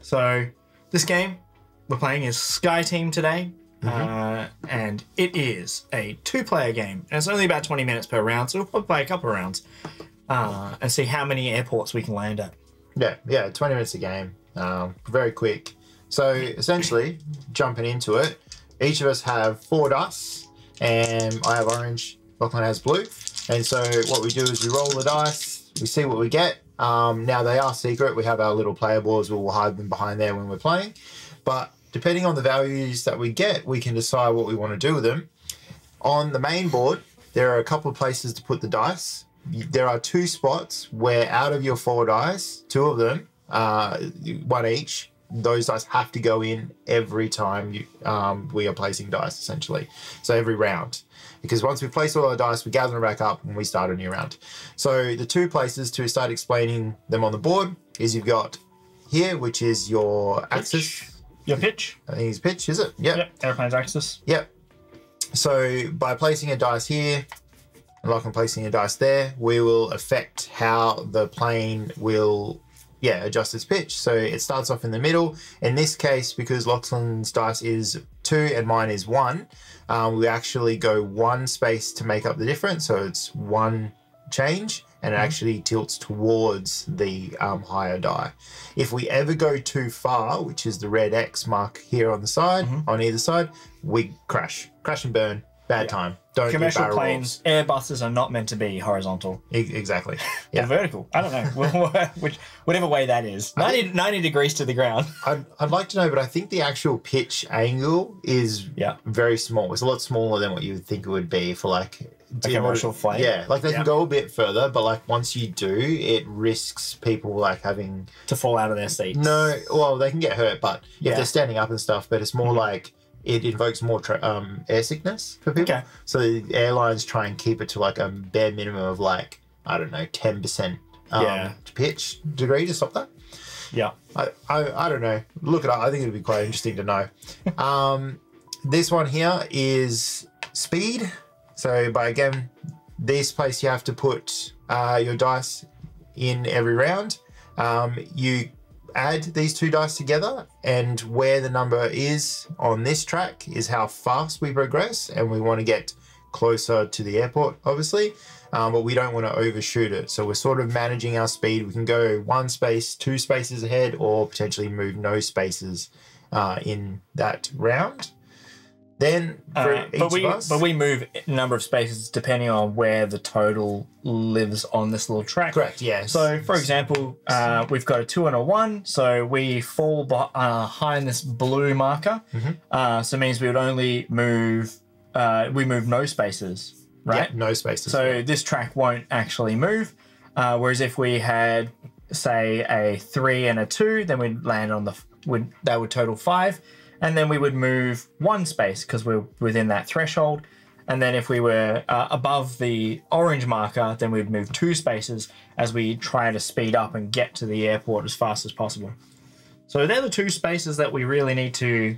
So this game we're playing is Sky Team today. And it is a 2-player game. And it's only about 20 minutes per round, so we'll probably play a couple of rounds and see how many airports we can land at. Yeah, 20 minutes a game. Very quick. So essentially, jumping into it, each of us have 4 dice, and I have orange, Lachlan has blue. And so what we do is we roll the dice, we see what we get. Now they are secret. We have our little player boards, we'll hide them behind there when we're playing. But depending on the values that we get, we can decide what we want to do with them. On the main board, there are a couple of places to put the dice. There are 2 spots where out of your 4 dice, 2 of them, 1 each, those dice have to go in every time we are placing dice, essentially. So every round. Because once we've placed all our dice, we gather them back up and we start a new round. So the 2 places to start explaining them on the board is you've got here, which is your axis. Your pitch? I think it's pitch, is it? Yep. Airplane's axis. Yep. So by placing a dice here, and Lachlan placing a dice there, we will affect how the plane will, adjust its pitch. So it starts off in the middle. In this case, because Lachlan's dice is 2 and mine is 1, we actually go 1 space to make up the difference. So it's 1 change, and it actually tilts towards the higher die. If we ever go too far, which is the red X mark here on the side, on either side, we crash and burn. Bad time. Don't Commercial do barrel planes, Airbuses are not meant to be horizontal. Exactly. Or vertical. I don't know. Whatever way that is. 90 degrees to the ground. I'd like to know, but I think the actual pitch angle is very small. It's a lot smaller than what you would think it would be for like a commercial flight. Yeah, like they can go a bit further, but like once you do, it risks people like having to fall out of their seats. No, well, they can get hurt, but if they're standing up and stuff, but it's more like it invokes more air sickness for people. Okay. So the airlines try and keep it to like a bare minimum of like, I don't know, 10% pitch degree to stop that. Yeah. I don't know. Look it up. I think it'd be quite interesting to know. This one here is speed. So again, this place you have to put your dice in every round. You add these 2 dice together, and where the number is on this track is how fast we progress, and we want to get closer to the airport, obviously, but we don't want to overshoot it. So we're sort of managing our speed. We can go 1 space, 2 spaces ahead, or potentially move no spaces in that round. Then for each of us, but we move a number of spaces depending on where the total lives on this little track. Correct, yes. So, for example, we've got a 2 and a 1, so we fall behind this blue marker. So it means we would only move, we move no spaces, right? Yeah, no spaces. So this track won't actually move. Whereas if we had, say, a 3 and a 2, then we'd land on that would total 5. And then we would move 1 space because we're within that threshold. And then if we were above the orange marker, then we'd move 2 spaces as we try to speed up and get to the airport as fast as possible. So they're the 2 spaces that we really need to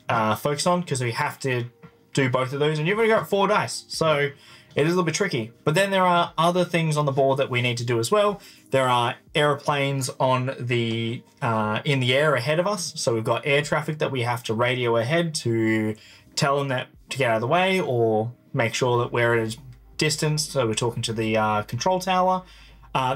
focus on, because we have to do both of those. And you've only got 4 dice. So it is a little bit tricky. But then there are other things on the board that we need to do as well. There are aeroplanes on the in the air ahead of us. So we've got air traffic that we have to radio ahead to tell them that to get out of the way, or make sure that we're at a distance. So we're talking to the control tower.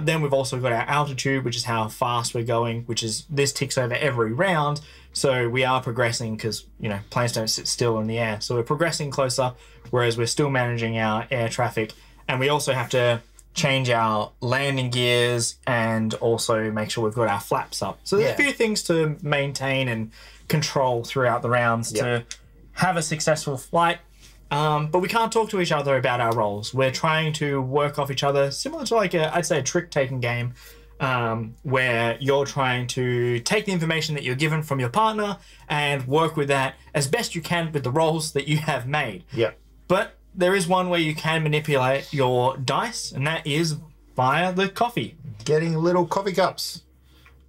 Then we've also got our altitude, which is how fast we're going, which is this ticks over every round. So we are progressing because, you know, planes don't sit still in the air. So we're progressing closer, whereas we're still managing our air traffic. And we also have to change our landing gears and also make sure we've got our flaps up. So there's a few things to maintain and control throughout the rounds to have a successful flight. But we can't talk to each other about our roles. We're trying to work off each other, similar to like I'd say a trick-taking game, where you're trying to take the information that you're given from your partner and work with that as best you can with the roles that you have made. Yeah. But there is one way you can manipulate your dice, and that is via the coffee. Getting little coffee cups.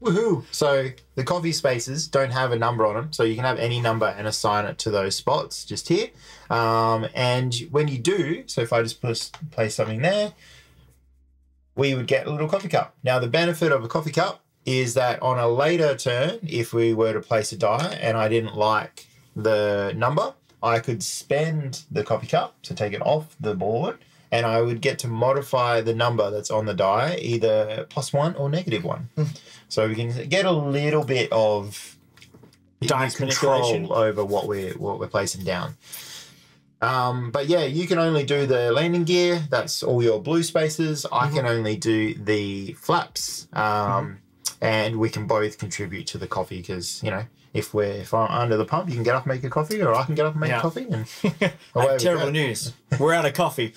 Woohoo! So the coffee spaces don't have a number on them, so you can have any number and assign it to those spots just here. And when you do, so if I just place something there, we would get a little coffee cup. Now the benefit of a coffee cup is that on a later turn, if we were to place a die and I didn't like the number, I could spend the coffee cup to take it off the board, and I would get to modify the number that's on the die, either +1 or -1. So we can get a little bit of dice control manipulation over what we're placing down. But yeah, you can only do the landing gear. That's all your blue spaces. I can only do the flaps. And we can both contribute to the coffee because, you know, if I'm under the pump, you can get up and make a coffee, or I can get up and make a coffee. And terrible news. We're out of coffee.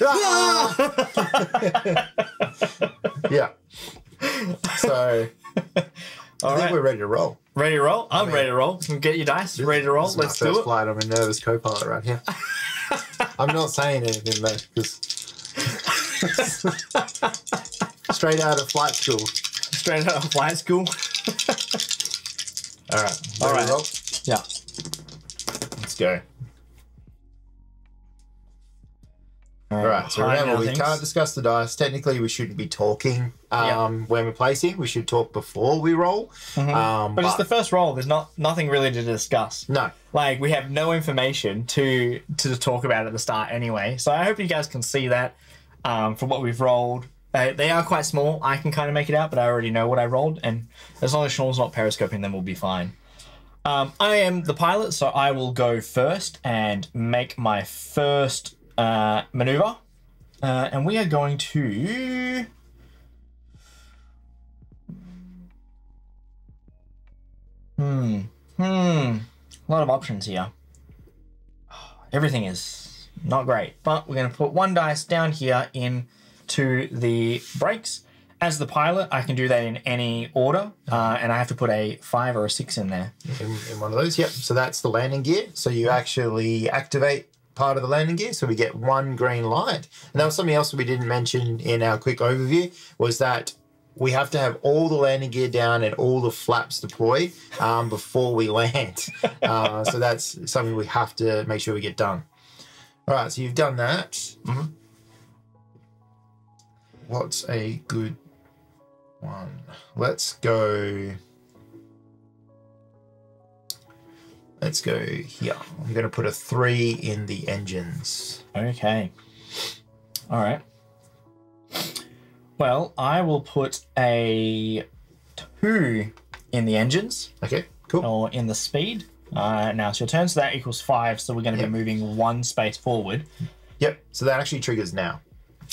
Yeah. So I think we're ready to roll. Ready to roll? I'm ready to roll. Get your dice. Ready to roll. Let's do it. Flight. I'm a nervous co-pilot right here. I'm not saying anything though, because straight out of flight school. Straight out of flight school. All right. All right. Roll? Yeah. Let's go. All right. So remember, we can't discuss the dice. Technically, we shouldn't be talking when we're placing. We should talk before we roll. But it's the first roll. There's nothing really to discuss. No. Like, we have no information to talk about at the start anyway. So I hope you guys can see that from what we've rolled. They are quite small. I can kind of make it out, but I already know what I rolled. And as long as Sean's not periscoping, then we'll be fine. I am the pilot, so I will go first and make my first maneuver. And we are going to... A lot of options here. Everything is not great, but we're going to put one dice down here into the brakes. As the pilot, I can do that in any order, and I have to put a 5 or a 6 in there. In one of those, yep. So that's the landing gear. So you actually activate part of the landing gear, so we get one green light. And that was something else that we didn't mention in our quick overview, was that we have to have all the landing gear down and all the flaps deployed before we land. So that's something we have to make sure we get done. All right, so you've done that. What's a good one? Let's go here. I'm going to put a 3 in the engines. Okay. All right. Well, I will put a 2 in the engines. Okay, cool. Or in the speed. Now it's your turn, so that equals 5, so we're going to be moving 1 space forward. Yep, so that actually triggers now.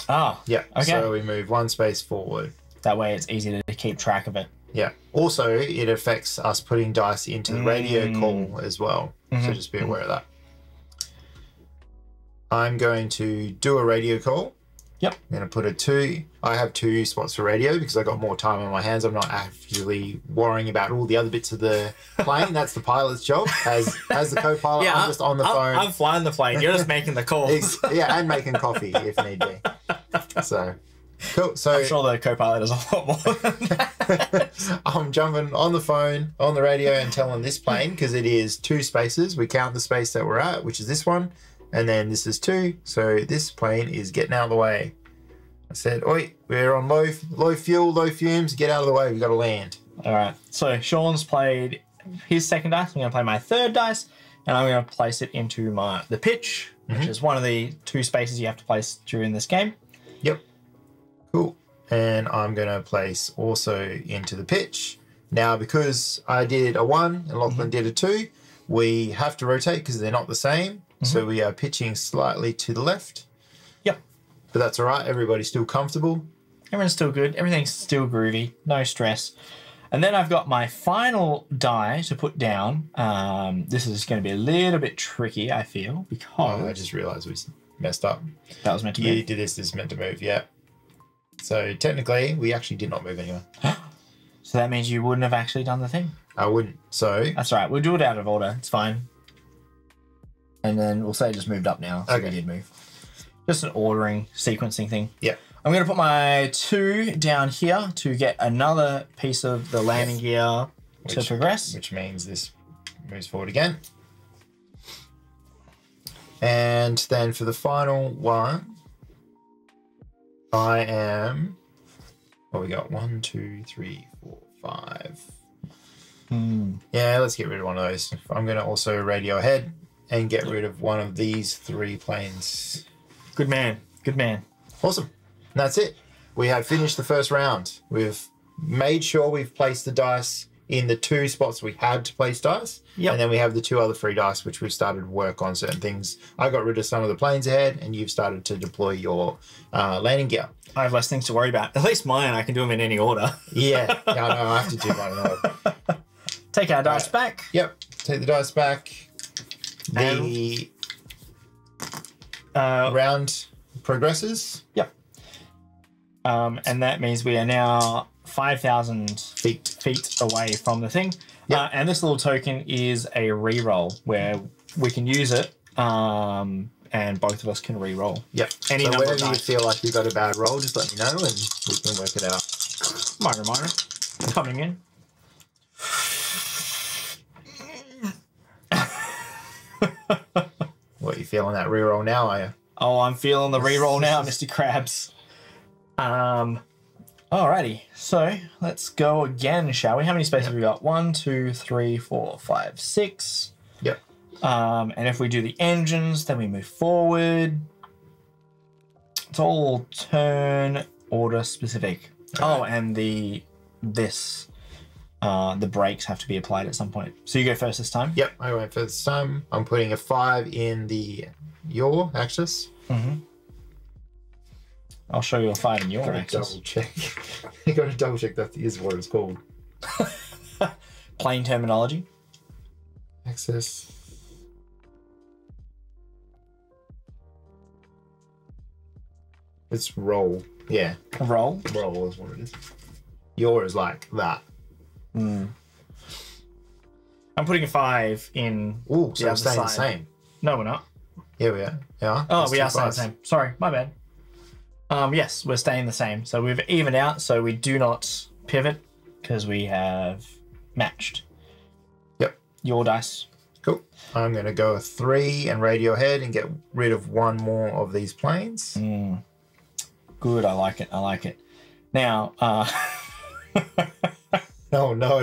Ah, yeah. Okay. So we move 1 space forward. That way it's easy to keep track of it. Yeah. Also, it affects us putting dice into the radio call as well. So just be aware of that. I'm going to do a radio call. Yep. I'm going to put a 2. I have 2 spots for radio because I got more time on my hands. I'm not actually worrying about all the other bits of the plane. That's the pilot's job. As the co-pilot, I'm just on the phone. I'm flying the plane. You're just making the call. Yeah, and making coffee if need be. So, cool. So I'm sure the co-pilot does a lot more than that. I'm jumping on the phone, on the radio, and telling this plane, because it is 2 spaces. We count the space that we're at, which is this one. And then this is 2, so this plane is getting out of the way. I said, oi, we're on low fuel, low fumes, get out of the way, we've got to land. All right, so Sean's played his second dice. I'm going to play my third dice, and I'm going to place it into the pitch, which is one of the 2 spaces you have to place during this game. Yep. Cool. And I'm going to place also into the pitch. Now, because I did a 1 and Lachlan did a 2, we have to rotate because they're not the same. So we are pitching slightly to the left. Yep. But that's all right. Everybody's still comfortable. Everyone's still good. Everything's still groovy. No stress. And then I've got my final die to put down. This is going to be a little bit tricky, I feel, because... I just realised we messed up. That was meant to move. You did this is meant to move, yeah. So technically, we actually did not move anywhere. So that means you wouldn't have actually done the thing? I wouldn't. So... That's all right. We'll do it out of order. It's fine. And then we'll say it just moved up now. So we did move. Just an ordering, sequencing thing. Yeah. I'm going to put my 2 down here to get another piece of the landing gear to progress. Which means this moves forward again. And then for the final one, I am... Well, we got 1, 2, 3, 4, 5. Yeah, let's get rid of one of those. I'm going to also radio ahead and get rid of one of these 3 planes. Good man. Good man. Awesome. And that's it. We have finished the first round. We've made sure we've placed the dice in the 2 spots we had to place dice. Yep. And then we have the 2 other free dice, which we've started to work on certain things. I got rid of some of the planes ahead, and you've started to deploy your landing gear. I have less things to worry about. At least mine, I can do them in any order. Yeah. I know. I have to do mine in order. Take our dice back. Yep. Take the dice back. The round progresses. Yep. And that means we are now 5,000 feet away from the thing. Yep. And this little token is a reroll where we can use it, and both of us can reroll. Yep. Any so number whenever of you dice. feel like you've got a bad roll, just let me know and we can work it out. Minor. Coming in. What, you feeling that reroll now, are you? Oh, I'm feeling the reroll now, Mr. Krabs. Alrighty, so let's go again, shall we? How many spaces have we got? 1, 2, 3, 4, 5, 6. Yep. And if we do the engines, then we move forward. It's all turn order specific. All Oh, and the brakes have to be applied at some point. So you go first this time. Yep, I went first time. I'm putting a 5 in your axis. Mm-hmm. I'll show you a 5 in your axis. Double check. You got to double check that is what it's called. Plain terminology. Axis. It's roll. Yeah. Roll. Roll is what it is. Your is like that. I'm putting a 5 in. Ooh, so the we're other staying the side. same. No, we're not. Yeah, we are. Yeah. Oh, That's we 2 are staying the fives. same. Sorry, my bad. Yes, we're staying the same. So we've evened out, so we do not pivot because we have matched. Yep. Your dice. Cool. I'm going to go a 3 and radio ahead and get rid of 1 more of these planes. Good, I like it. I like it. Now, Oh, no.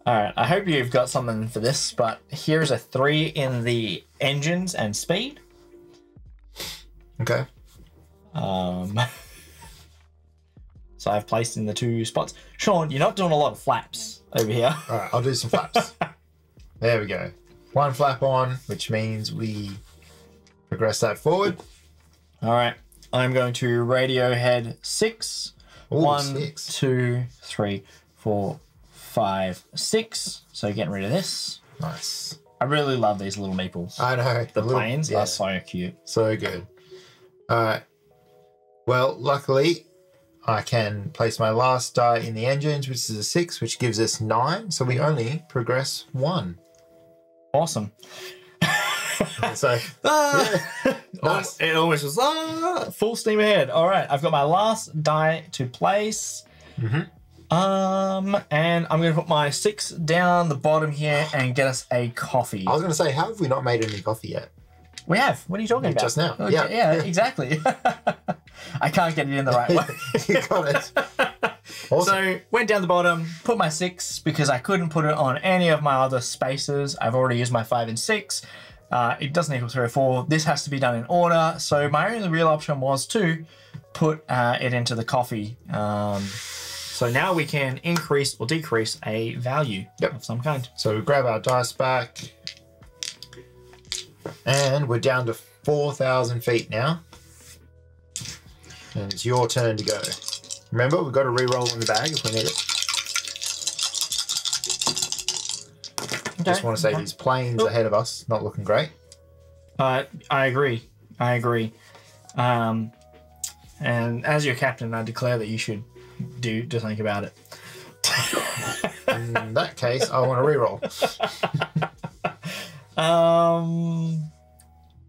all right, I hope you've got something for this, but here's a 3 in the engines and speed. Okay. So I've placed in the 2 spots. Sean, you're not doing a lot of flaps over here. All right, I'll do some flaps. There we go. 1 flap on, which means we progress that forward. All right, I'm going to radio head 6. Ooh, 1, 6. 2, 3, 4, 5, 6. So getting rid of this. Nice. I really love these little meeples. I know. The planes are so cute. So good. All right. Well, luckily, I can place my last die in the engines, which is a 6, which gives us 9. So we only progress 1. Awesome. So, yeah. Nice. It almost was full steam ahead. All right, I've got my last die to place. And I'm going to put my 6 down the bottom here and get us a coffee. I was going to say, how have we not made any coffee yet? We have. What are you talking about? Just now. Okay, Yeah. Yeah, exactly. I can't get it in the right way. You got it. Awesome. So went down the bottom, put my 6 because I couldn't put it on any of my other spaces. I've already used my 5 and 6. It doesn't equal 3 or 4. This has to be done in order. So my only real option was to put it into the coffee. So now we can increase or decrease a value of some kind. So we grab our dice back. And we're down to 4,000 feet now. And it's your turn to go. Remember, we've got a reroll in the bag if we need it. Okay. Just want to say these planes ahead of us, not looking great. I agree. I agree. And as your captain, I declare that you should do something about it. In that case, I want to reroll.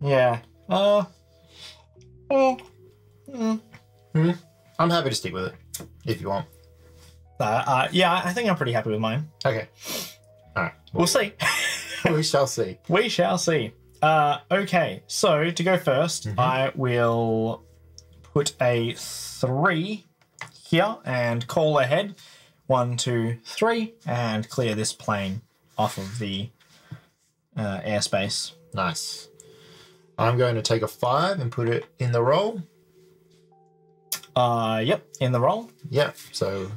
Yeah. I'm happy to stick with it, if you want. Yeah, I think I'm pretty happy with mine. Okay. All right. We'll see. We shall see. We shall see. Okay, so to go first, I will put a 3 here and call ahead 1, 2, 3 and clear this plane off of the airspace. Nice. I'm going to take a 5 and put it in the roll. Yep, in the roll. Yep. So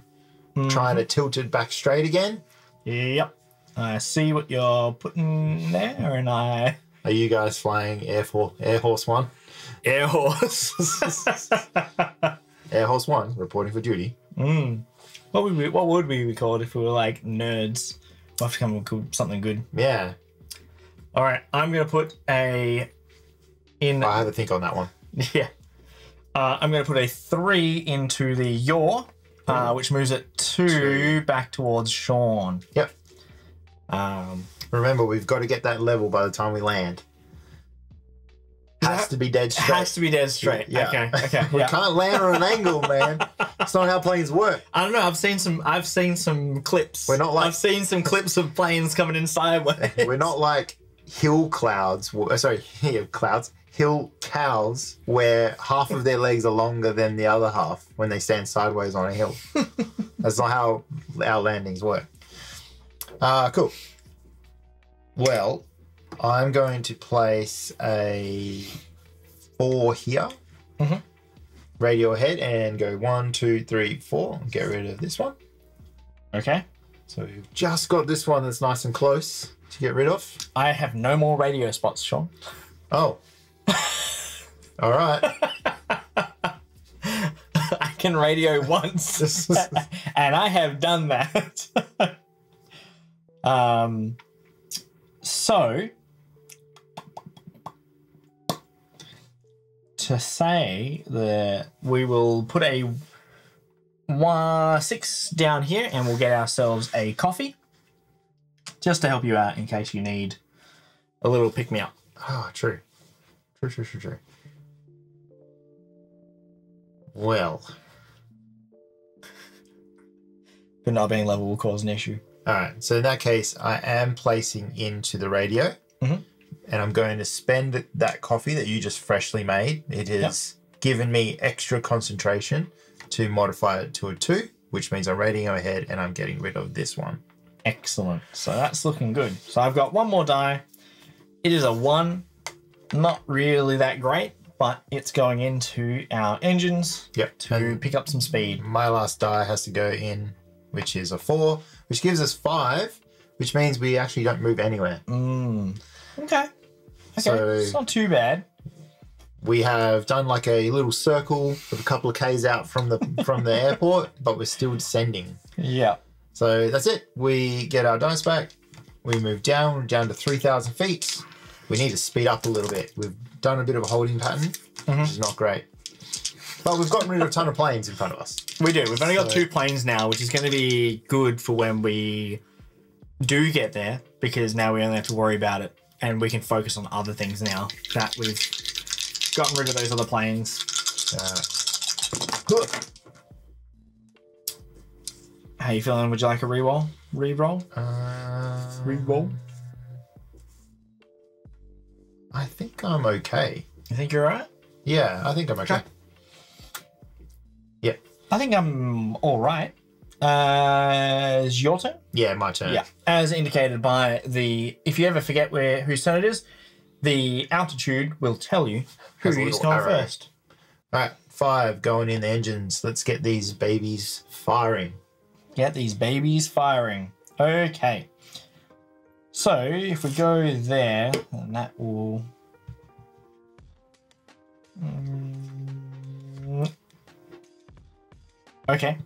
trying to tilt it back straight again. Yep. I see what you're putting there, and I... Are you guys flying Air Horse 1? Air Horse. Air Horse 1, reporting for duty. What would we be called if we were like nerds? We'll have to come up with something good. Yeah. All right, I'm going to put a... I have a think on that one. Yeah. I'm going to put a 3 into the yaw, which moves it 2 back towards Sean. Yep. Remember, we've got to get that level by the time we land. Has to be dead straight. Has to be dead straight. Yeah. Okay. We can't land on an angle, man. That's not how planes work. I don't know. I've seen some clips. We're not like... I've seen some clips of planes coming in sideways. We're not like hill cows where half of their legs are longer than the other half when they stand sideways on a hill. That's not how our landings work. Cool. Well, I'm going to place a 4 here. Radio ahead and go 1, 2, 3, 4. Get rid of this one. Okay. So we've just got this one that's nice and close to get rid of. I have no more radio spots, Sean. Oh. All right. I can radio once, and I have done that. So, to say that we will put a 6 down here, and we'll get ourselves a coffee, just to help you out in case you need a little pick-me-up. Oh, true. True. Well. But not being level will cause an issue. All right. So in that case, I am placing into the radio. And I'm going to spend that coffee that you just freshly made. It has given me extra concentration to modify it to a 2, which means I'm radio ahead and I'm getting rid of this one. Excellent. So that's looking good. So I've got one more die. It is a 1. Not really that great, but it's going into our engines to pick up some speed. My last die has to go in, which is a 4, which gives us 5, which means we actually don't move anywhere. Okay. So it's not too bad. We have done like a little circle of a couple of Ks out from the airport, but we're still descending. Yeah. So that's it. We get our dice back. We move down to 3,000 feet. We need to speed up a little bit. We've done a bit of a holding pattern, which is not great. But we've gotten rid of a ton of planes in front of us. We do. We've only got 2 planes now, which is going to be good for when we do get there, because now we only have to worry about it, and we can focus on other things now that we've gotten rid of those other planes. How you feeling? Would you like a re-roll? Re-roll? Re-roll? I think I'm okay. You think you're alright? Yeah, I think I'm okay. Yep. I think I'm alright. Is your turn? Yeah, my turn. Yeah. As indicated by if you ever forget whose turn it is, the altitude will tell you who's going first. All right, 5 going in the engines. Let's get these babies firing. Get these babies firing. Okay. So if we go there, then that will... Okay.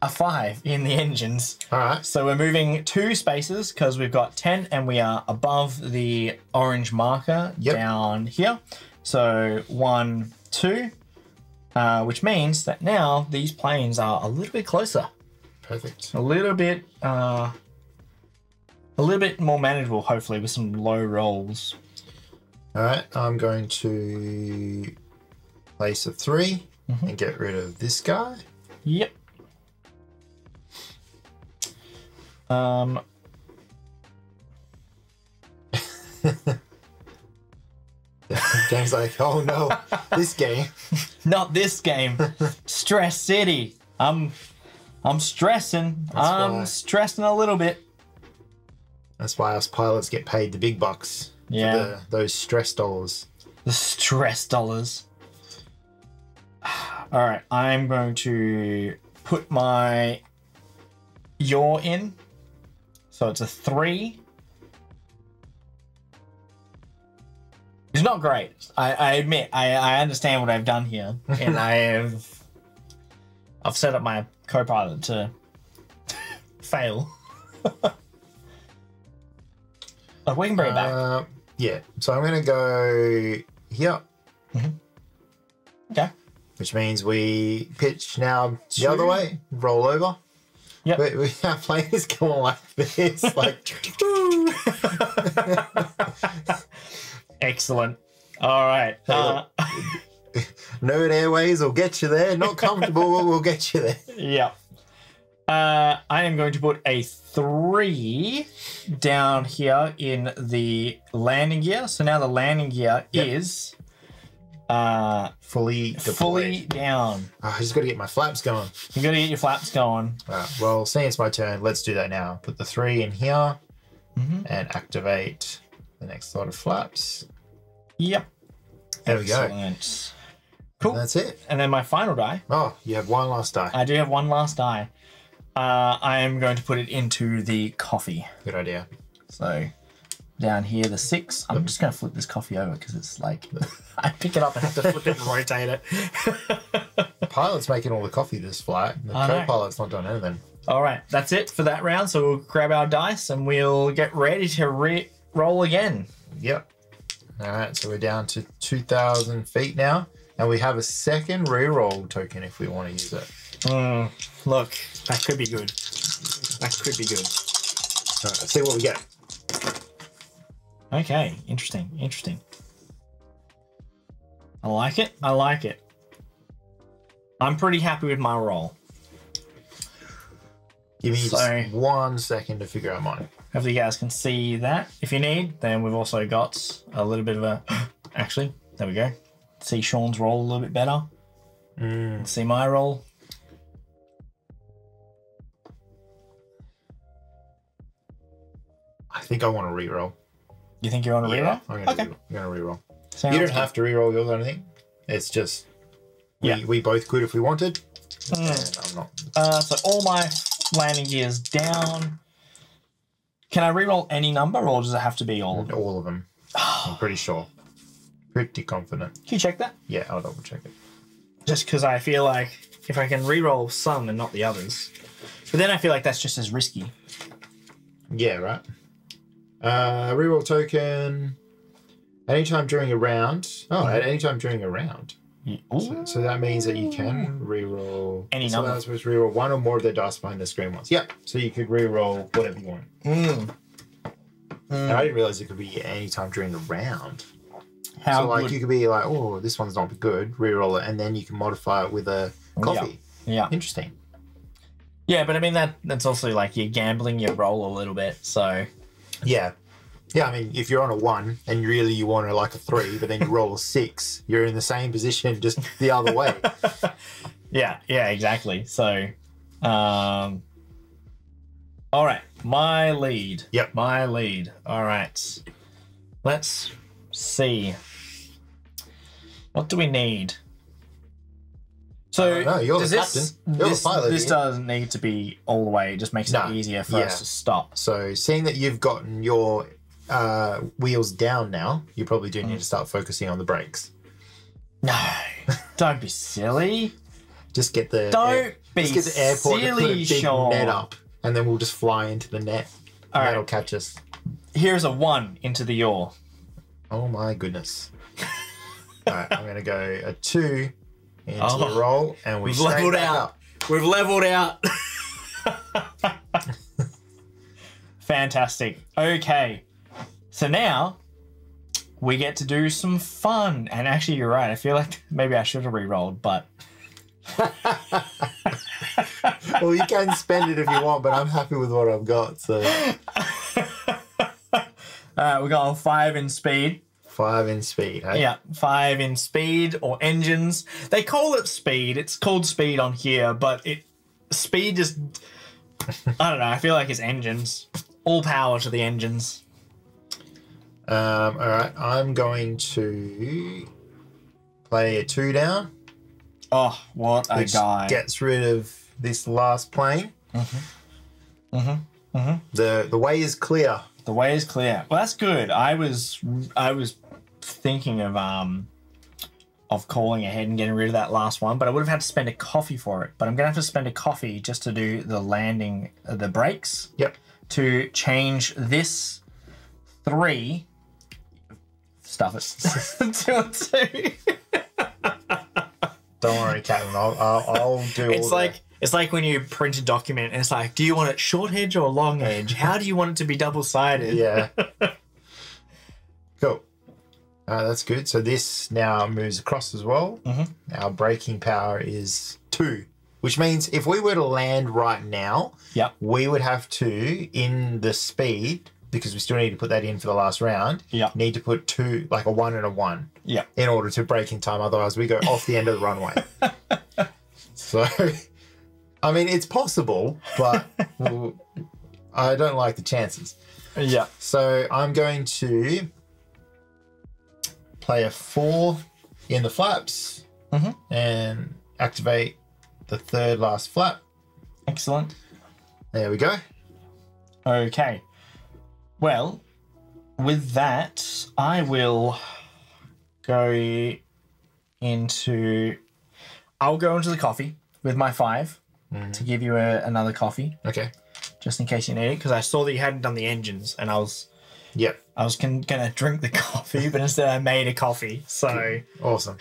A 5 in the engines. All right. So we're moving 2 spaces because we've got 10 and we are above the orange marker down here. So 1, 2, which means that now these planes are a little bit closer. Perfect. A little bit more manageable, hopefully, with some low rolls. All right, I'm going to place a 3 and get rid of this guy. Yep. Game's like, oh no, this game. Not this game. Stress City. I'm stressing. I'm stressing a little bit. That's why us pilots get paid the big bucks. Yeah. For those stress dollars. The stress dollars. All right, I'm going to put my yaw in. So it's a 3. It's not great. I admit, I understand what I've done here. And I've set up my co-pilot to fail. Like, we can bring it back. Yeah. So I'm going to go here. Okay. Which means we pitch now the other way, roll over. Yep. We are playing this going like this, like. Excellent. All right. Nerd Airways will get you there. Not comfortable, but we'll get you there. Yeah. I am going to put a 3 down here in the landing gear. So now the landing gear is fully deployed. fully down. I just got to get my flaps going. You got to get your flaps going. Well, seeing it's my turn, let's do that now. Put the 3 in here and activate the next lot of flaps. Yep. There we go. Excellent. Cool. And that's it. And then my final die. Oh, you have one last die. I do have one last die. I am going to put it into the coffee. Good idea. So down here, the 6. I'm just going to flip this coffee over because it's like I pick it up and have to flip it and rotate it. The pilot's making all the coffee this flight. The co-pilot's not doing anything. All right, that's it for that round. So we'll grab our dice and we'll get ready to roll again. Yep. All right, so we're down to 2,000 feet now, and we have a second reroll token if we want to use it. Look, that could be good. That could be good. All right, let's see what we get. Okay, interesting, interesting. I like it. I like it. I'm pretty happy with my roll. Give me just 1 second to figure out mine. Hopefully you guys can see that. If you need, then we've also got a little bit of a... Actually, there we go. See Sean's roll a little bit better. See my roll. I think I want to reroll. You think you're on a reroll? I'm going to reroll. Sounds You don't good. have to reroll yours or anything. It's just... We both could if we wanted. And I'm not... So all my landing gears down. Can I reroll any number, or does it have to be all of them? All of them. I'm pretty sure. Pretty confident. Can you check that? Yeah, I'll double check it. Just because I feel like if I can reroll some and not the others. But then I feel like that's just as risky. Yeah, right. Reroll token. Anytime during a round. Oh, at any time during a round. Yeah. So that means that you can reroll Any so number. that's supposed to reroll one or more of the dice behind the screen once. Yep. So you could reroll whatever you want. And I didn't realize it could be any time during the round. How so like good? you could be like, oh, this one's not good. Reroll it, and then you can modify it with a coffee. Yeah. Interesting. Yeah, but I mean that's also like you're gambling your roll a little bit. So Yeah. Yeah, I mean, if you're on a 1 and really you want like a 3, but then you roll a 6, you're in the same position, just the other way. yeah, exactly. So, all right, my lead. Yep. My lead. All right, let's see. What do we need? So no, you're does the this, captain. You're the pilot This here. doesn't need to be all the way. It just makes it easier for us to stop. So seeing that you've gotten your wheels down now, you probably do need to start focusing on the brakes. No, don't be silly. Just get the Be just get the airport to put a silly, big Sean. net up, and then we'll just fly into the net. All right. That'll catch us. Here's a 1 into the yaw. Oh my goodness! All right, I'm gonna go a 2 into Oh, the roll, and we've straight leveled back out. up. We've leveled out. Fantastic. Okay. So now we get to do some fun. And actually, you're right. I feel like maybe I should have re-rolled, but... Well, you can spend it if you want, but I'm happy with what I've got. So We're going 5 in speed. 5 in speed, hey? Yeah, 5 in speed or engines. They call it speed. It's called speed on here, but speed just, I don't know. I feel like it's engines. All power to the engines. All right, I'm going to play a 2 down. Oh, what a Which guy. gets rid of this last plane. The way is clear. The way is clear. Well, that's good. I was thinking of calling ahead and getting rid of that last one, but I would have had to spend a coffee for it. But I'm gonna have to spend a coffee just to do the landing, the brakes. Yep. To change this 3. Stuff it. to a 2. Don't worry, Captain. I'll do all that. It's like when you print a document and it's like, do you want it short edge or long edge? How do you want it to be double-sided? Yeah. Cool. That's good. So this now moves across as well. Our braking power is 2, which means if we were to land right now, Yep. we would have to, in the speed, because we still need to put that in for the last round, Yep. need to put 2, like a 1 and a 1, Yep. in order to brake in time. Otherwise, we go off the end of the runway. So, I mean, it's possible, but I don't like the chances. Yeah. So I'm going to play a 4 in the flaps and activate the 3rd last flap. Excellent. There we go. Okay. Well, with that, I will go into... I'll go into the coffee with my 5 to give you another coffee, Okay. just in case you need it, because I saw that you hadn't done the engines, and I was gonna drink the coffee, but instead I made a coffee. So Awesome.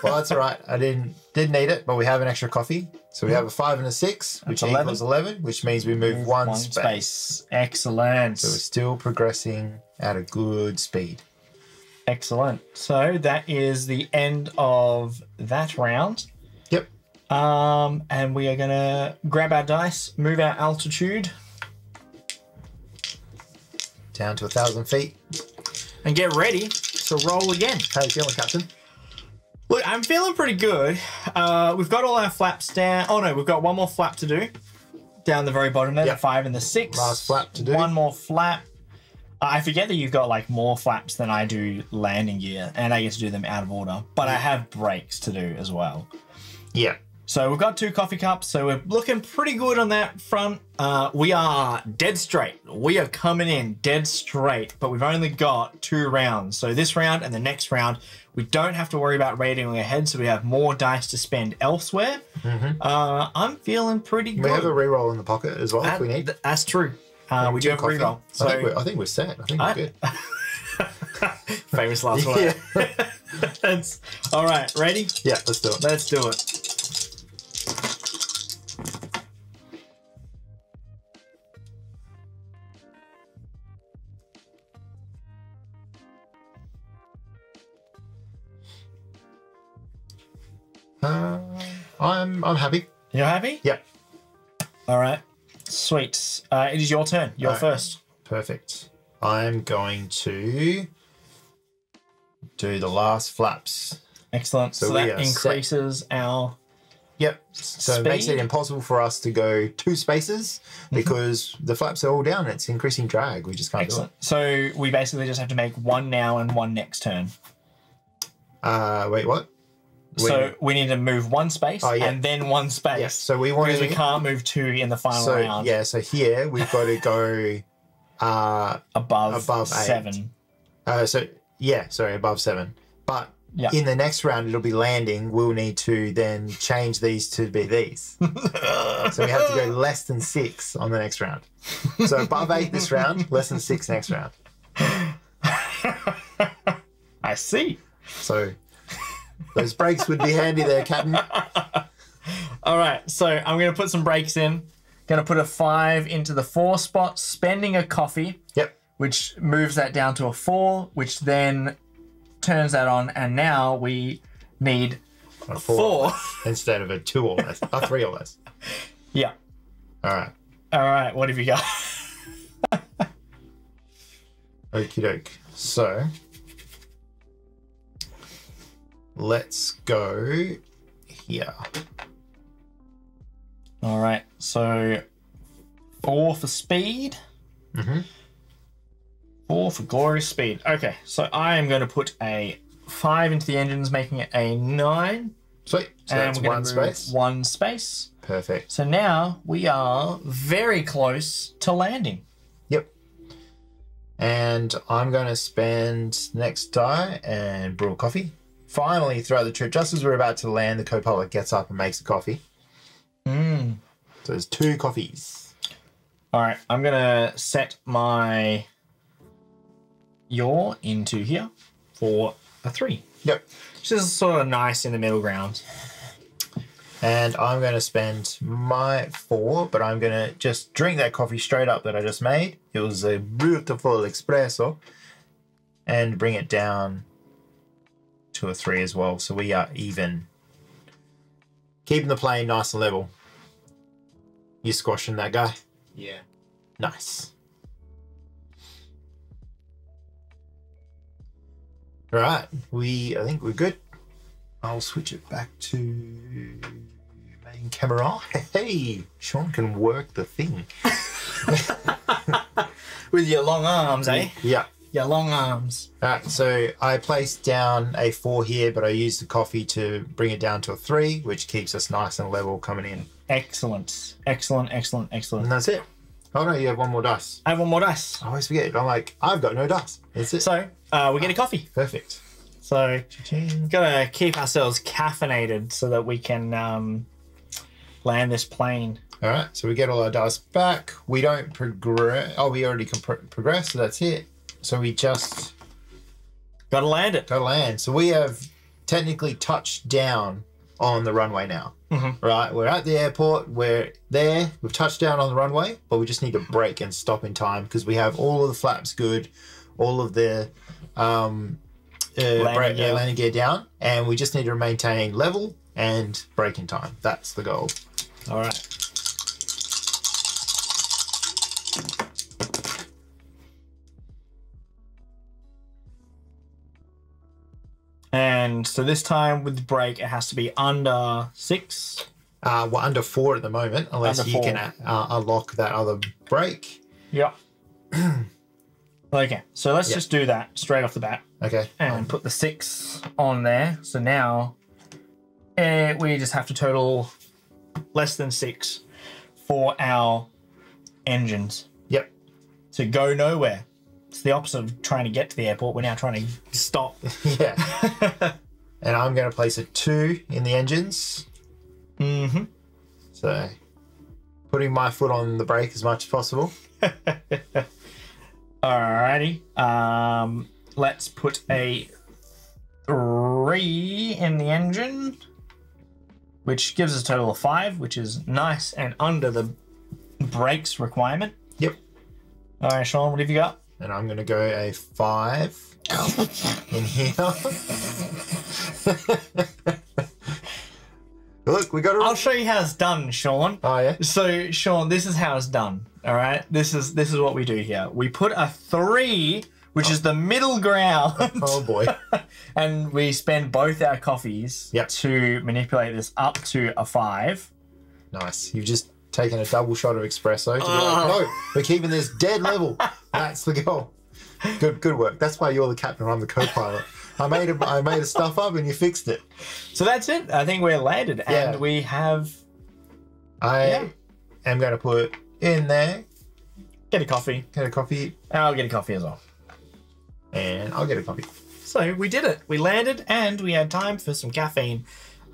Well, that's all right. I didn't need it, but we have an extra coffee. So we have a 5 and a 6, which That's 11. equals 11, which means we move one space. Excellent. So we're still progressing at a good speed. Excellent. So that is the end of that round. Yep. And we are gonna grab our dice, move our altitude, Down to 1,000 feet. and get ready to roll again. How you feeling, Captain? Look, I'm feeling pretty good. We've got all our flaps down. Oh no, we've got one more flap to do. Down the very bottom there, Yep. the 5 and the 6. Last flap to do. One more flap. I forget that you've got like more flaps than I do landing gear, and I get to do them out of order. But I have brakes to do as well. Yeah. So we've got 2 coffee cups, so we're looking pretty good on that front. We are dead straight. We are coming in dead straight, but we've only got 2 rounds. So this round and the next round, we don't have to worry about rating ahead, so we have more dice to spend elsewhere. I'm feeling pretty good. We have a reroll in the pocket as well if we need. That's true. We do have a Coffee. reroll. So I think we're set. I think we're good. famous last word. That's, all right, ready? Yeah, let's do it. Let's do it. I'm happy. You happy? Yep. All right. Sweet. It is your turn. You're first. Perfect. I'm going to do the last flaps. Excellent. So we that are increases our... Yep. So it makes it Speed? impossible for us to go 2 spaces because the flaps are all down. It's increasing drag. We just can't Excellent. So we basically just have to make 1 now and 1 next turn. do it. Wait, what? So we need to move 1 space and then 1 space. Yeah. So we want Because we to. can't move 2 in the final round. Yeah. So here we've got to go. Above 8. 7. Above 7. But Yeah. in the next round, it'll be landing. We'll need to then change these to be these. So we have to go less than 6 on the next round. So above 8 this round, less than 6 next round. I see. So those brakes would be handy there, Captain. All right. So I'm going to put some brakes in. Going to put a 5 into the 4 spot, spending a coffee. Yep. Which moves that down to a 4, which then turns that on, and now we need A 4. instead of a 2 or less. A 3 or less. Yeah. All right. All right. What have you got? Okie doke. So let's go here. All right, so 4 for speed. Mm-hmm. 4 for glorious speed. Okay, so I am going to put a 5 into the engines, making it a 9. Sweet. So And that's we're going one to move space. 1 space. Perfect. So now we are very close to landing. Yep. And I'm going to spend next die and brew a coffee. Finally, throughout the trip, just as we're about to land, the co-pilot gets up and makes a coffee. Mm. So there's 2 coffees. All right, I'm going to set my yaw into here for a 3. Yep. Which is sort of nice in the middle ground. And I'm going to spend my 4, but I'm going to just drink that coffee straight up that I just made. It was a beautiful espresso. And bring it down to a 3 as well. So we are even. Keeping the plane nice and level. You squashing that guy? Yeah. Nice. All right. I think we're good. I'll switch it back to main camera. Hey, Sean can work the thing. With your long arms, eh? Yeah. Your long arms. All right, so I placed down a 4 here, but I used the coffee to bring it down to a 3, which keeps us nice and level coming in. Excellent. Excellent, excellent, excellent. And that's it. Oh no, you have 1 more dice. I have 1 more dice. I always forget. I'm like, I've got no dice. That's it. So, we get a coffee. Perfect. So, Cha-ching. gotta keep ourselves caffeinated so that we can land this plane. All right, so we get all our dice back. We don't progress. Oh, we already can progress, so that's it. So we just Gotta land it. go land. So we have technically touched down on the runway now. Mm-hmm. Right, we're at the airport. We're there. We've touched down on the runway, but we just need to brake and stop in time because we have all of the flaps good, all of the landing gear down, and we just need to maintain level and brake in time. That's the goal. All right. And so this time with the brake, it has to be under 6. We're under 4 at the moment, unless Under you 4. can unlock that other brake. Yep. Okay, so let's Yep. just do that straight off the bat Okay. and put the 6 on there. So now we just have to total less than 6 for our engines Yep. to go nowhere. It's the opposite of trying to get to the airport. We're now trying to stop. Yeah. And I'm going to place a 2 in the engines. Mm-hmm. So putting my foot on the brake as much as possible. Alrighty. Let's put a 3 in the engine, which gives us a total of 5, which is nice and under the brakes requirement. Yep. All right, Sean, what have you got? And I'm going to go a 5 in here. Look, we got it. I'll show you how it's done, Sean. Oh, yeah? So, Sean, this is how it's done. All right, this is what we do here. We put a 3, which is the middle ground. Oh, boy. And we spend both our coffees Yep. to manipulate this up to a 5. Nice. You've just taken a double shot of espresso to be like, no, we're keeping this dead level. That's the goal. Good work. That's why you're the captain. I'm the co-pilot. I made a stuff up and you fixed it. So that's it. I think we're landed, Yeah. and we have I am going to put in there, get a coffee. get a coffee, And I'll get a coffee as well. and I'll get a coffee. So we did it. We landed, and we had time for some caffeine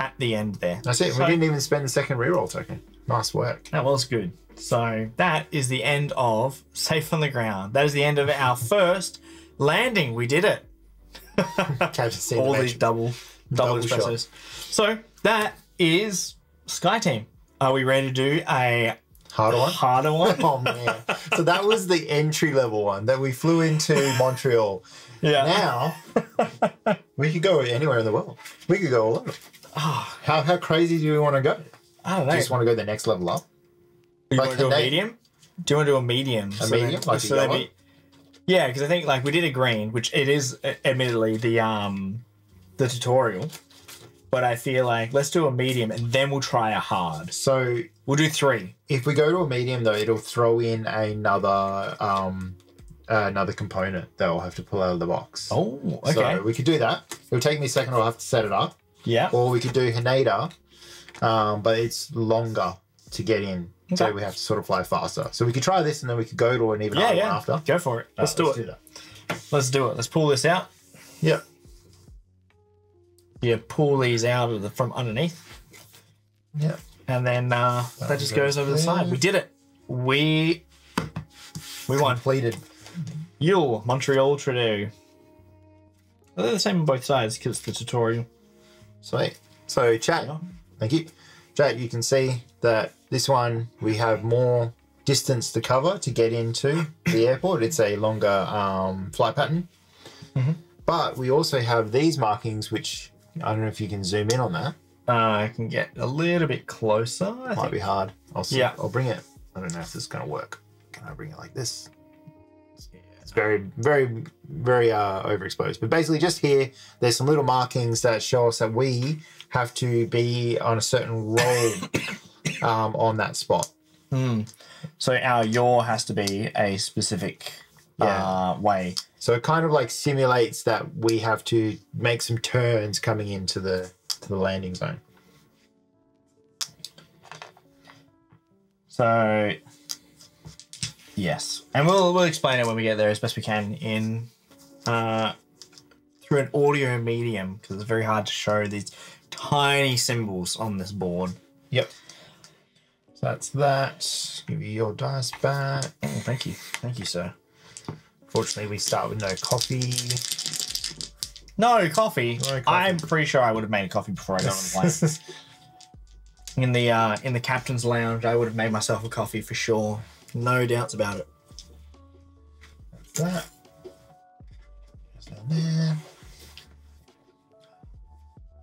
at the end there. That's it. So, We didn't even spend the second reroll token. Nice work. That was good. So that is the end of Safe on the Ground. That is the end of our first landing. We did it. Captain Steve All Adventure. these double Double espressos. So that is Sky Team. Are we ready to do a Harder one? harder one? Oh, man. So that was the entry level one that we flew into Montreal. Yeah. Now, we could go anywhere in the world. We could go all over. Oh, How crazy do we want to go? I don't know. Just want to go the next level up? You like want to do a today? medium? Do you want to do a medium? A medium? Like a that'd yellow? yeah, because I think like we did a green, which it is admittedly the tutorial. but I feel like let's do a medium and then we'll try a hard. So We'll do 3. if we go to a medium though, it'll throw in another component that I'll have to pull out of the box. Oh, okay. So we could do that. It'll take me a second. I'll have to set it up. Yeah. Or we could do Haneda, but it's longer to get in. Okay. So we have to sort of fly faster. So we could try this and then we could go to an even harder one after. Go for it. Let's do it. that. Let's do it. Let's pull this out. Yep. You pull these out of from underneath. Yep. And then that just goes over the side. We did it. We won. Completed. Yule, Montreal Trudeau. They're the same on both sides because it's the tutorial. Sweet. So chat, thank you. Chat, you can see that this one, we have more distance to cover to get into the airport. It's a longer flight pattern. But we also have these markings, which I don't know if you can zoom in on that. I can get a little bit closer. Might be hard. I'll see. Yeah. I'll bring it. I don't know if this is going to work. Can I bring it like this? It's very, very, very overexposed. But basically just here, there's some little markings that show us that we have to be on a certain roll on that spot. So our yaw has to be a specific way. So it kind of like simulates that we have to make some turns coming into the landing zone. So yes, and we'll explain it when we get there as best we can in through an audio medium because it's very hard to show these tiny symbols on this board. Yep. So that's that. Give you your dice back. Oh, thank you, sir. Fortunately, we start with no coffee. No coffee. No coffee. I'm pretty sure I would have made a coffee before I got on the plane. In the captain's lounge, I would have made myself a coffee for sure. No doubts about it. That's that. There's down there.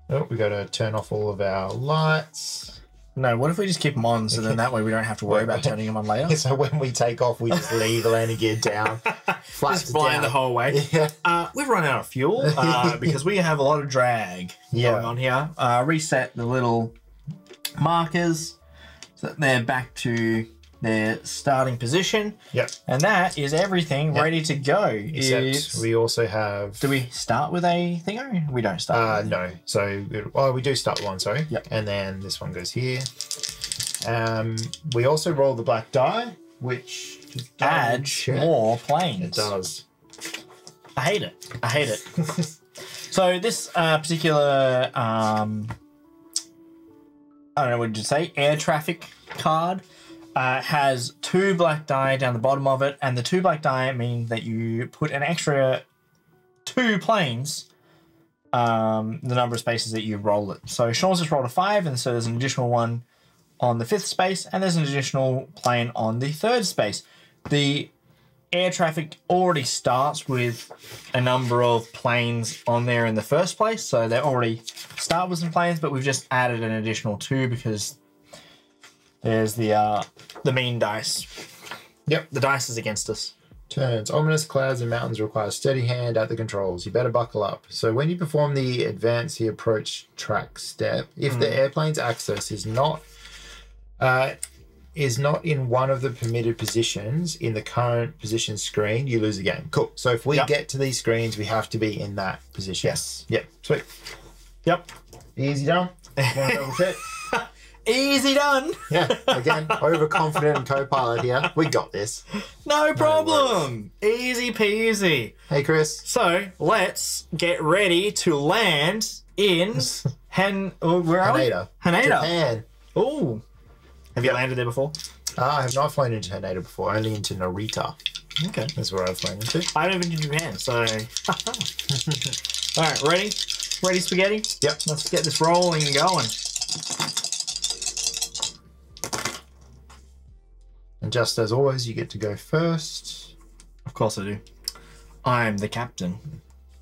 Oh, we got to turn off all of our lights. No, what if we just keep them on so then that way we don't have to worry about turning them on later? So when we take off, we just leave the landing gear down. Flaps Just flying down the whole way. Yeah. We've run out of fuel because we have a lot of drag going on here. Reset the little markers so that they're back to their starting position. Yep. And that is everything ready to go. Except we also have... Do we start with a thingo? We don't start. No. So, we do start with one, sorry. Yep. And then this one goes here. We also roll the black die, which adds more planes. It does. I hate it. So this particular, I don't know, what did you say? Air traffic card has 2 black die down the bottom of it, and the 2 black die mean that you put an extra 2 planes, the number of spaces that you roll it. So Sean's just rolled a 5, and so there's an additional one on the 5th space, and there's an additional plane on the 3rd space. The air traffic already starts with a number of planes on there in the first place, so they already start with some planes, but we've just added an additional 2 because there's the mean dice. Yep. The dice is against us. Turns. Ominous clouds and mountains require a steady hand at the controls. You better buckle up. So when you perform the advance the approach track step, if the airplane's axis is not in one of the permitted positions in the current position screen, you lose the game. Cool. So if we get to these screens, we have to be in that position. Yes. Yep. Sweet. Yep. Easy done. Want to double check? Easy done. Yeah. Again, overconfident and co-pilot here. We got this. No problem. Easy peasy. Hey, Chris. So let's get ready to land in where are we? Haneda. Japan. Oh. Have you landed there before? I have not flown into Haneda before, only into Narita. Okay. That's where I've flown into. I haven't been to Japan, so... All right, ready? Ready, spaghetti? Yep. Let's get this rolling and going. And just as always, you get to go first. Of course I do. I'm the captain.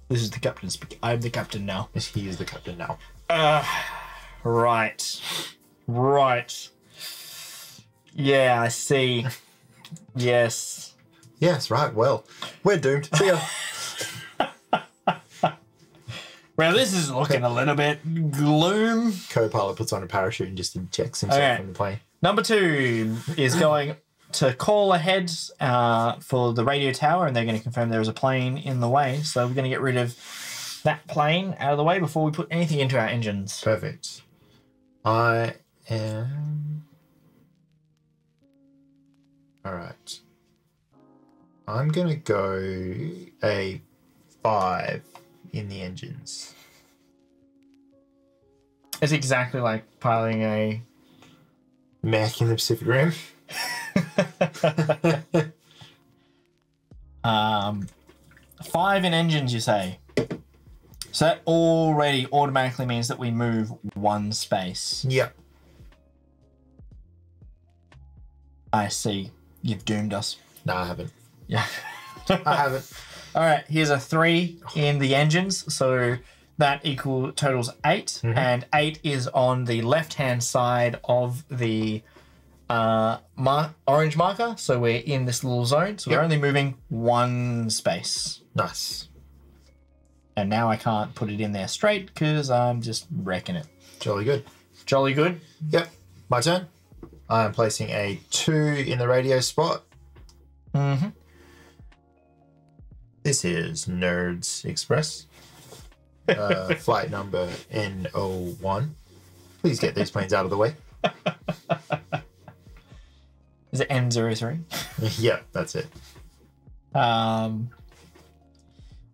This is the captain. I'm the captain now. Yes, he is the captain now. Right. Right. Yeah, I see. Yes. Yes, right. Well, we're doomed. See ya. Well, this is looking a little bit gloom. Co-pilot puts on a parachute and just ejects himself from the plane. Number 2 is going to call ahead for the radio tower, and they're going to confirm there is a plane in the way. So we're going to get rid of that plane out of the way before we put anything into our engines. Perfect. I am... All right. I'm going to go a 5 in the engines. It's exactly like piloting a... mech in the Pacific Rim. 5 in engines, you say? So that already automatically means that we move 1 space. Yep. I see. You've doomed us. No, I haven't. Yeah. I haven't. All right, here's a 3 in the engines. So that totals 8. And 8 is on the left-hand side of the orange marker. So we're in this little zone. So we're only moving 1 space. Nice. And now I can't put it in there straight because I'm just wrecking it. Jolly good. Jolly good. Yep. My turn. I am placing a 2 in the radio spot. This is Nerds Express. Flight number NO1. Please get these planes out of the way. Is it N03? Yep, that's it. All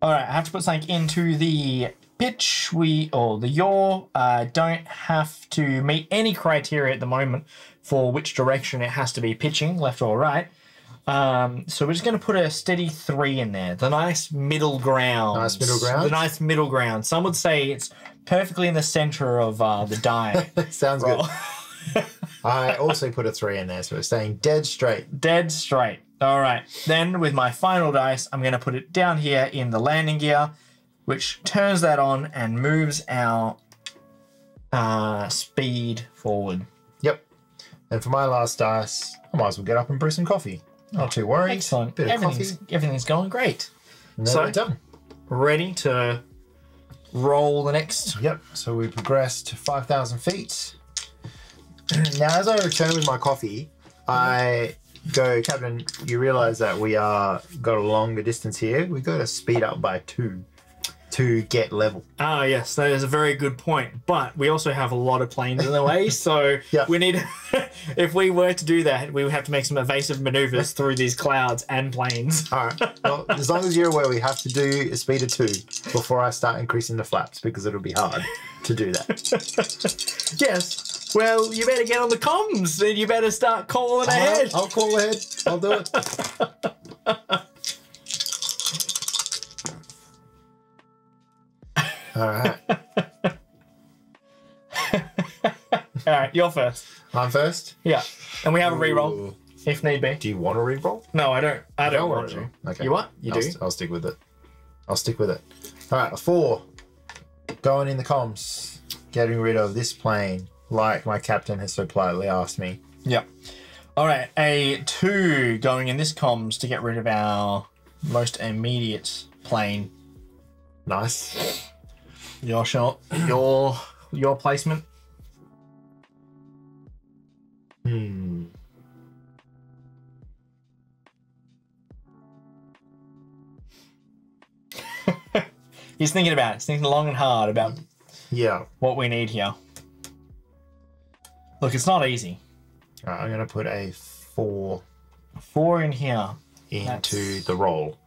right, I have to put something into the pitch or the yaw. Don't have to meet any criteria at the moment for which direction it has to be pitching, left or right. So we're just going to put a steady 3 in there. The nice middle ground. Nice middle ground? The nice middle ground. Some would say it's perfectly in the center of the die. Sounds good. I also put a 3 in there, so it's staying dead straight. Dead straight. All right. Then with my final dice, I'm going to put it down here in the landing gear, which turns that on and moves our speed forward. Yep. And for my last dice, I might as well get up and brew some coffee. Not too worried. Excellent. Bit of coffee. Everything's going great. And then we're done. Ready to roll the next. Yep. So we progressed to 5,000 feet. Now, as I return with my coffee, I go, Captain, you realise that we got a longer distance here. We got to speed up by 2 to get level. Ah, yes, that is a very good point. But we also have a lot of planes in the way, so we need. If we were to do that, we would have to make some evasive manoeuvres through these clouds and planes. All right. Well, as long as you're aware, we have to do a speed of 2 before I start increasing the flaps because it'll be hard to do that. Yes. Well, you better get on the comms and you better start calling ahead. I'll call ahead. I'll do it. All right. All right, you're first. I'm first? Yeah. And we have a reroll if need be. Do you want a reroll? No, I don't. I don't want to. Okay. You what? You do? I'll stick with it. I'll stick with it. All right, a 4. Going in the comms. Getting rid of this plane, like my captain has so politely asked me. Yep. All right, a 2 going in this comms to get rid of our most immediate plane. Nice. Your shot. Your placement. He's thinking about it. He's thinking long and hard about what we need here. Look, it's not easy. All right, I'm going to put a 4. 4 in here. Into the roll.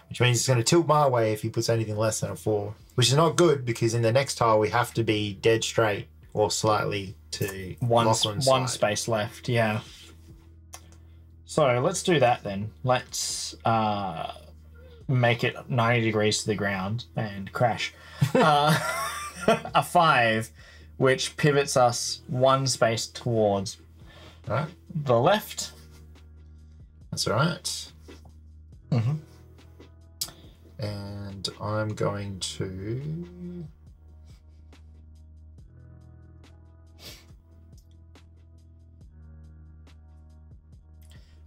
Which means it's going to tilt my way if he puts anything less than a 4. Which is not good because in the next tile we have to be dead straight or slightly to one space left, yeah. So let's do that then. Let's make it 90 degrees to the ground and crash. A 5, which pivots us 1 space towards the left. That's all right. And I'm going to...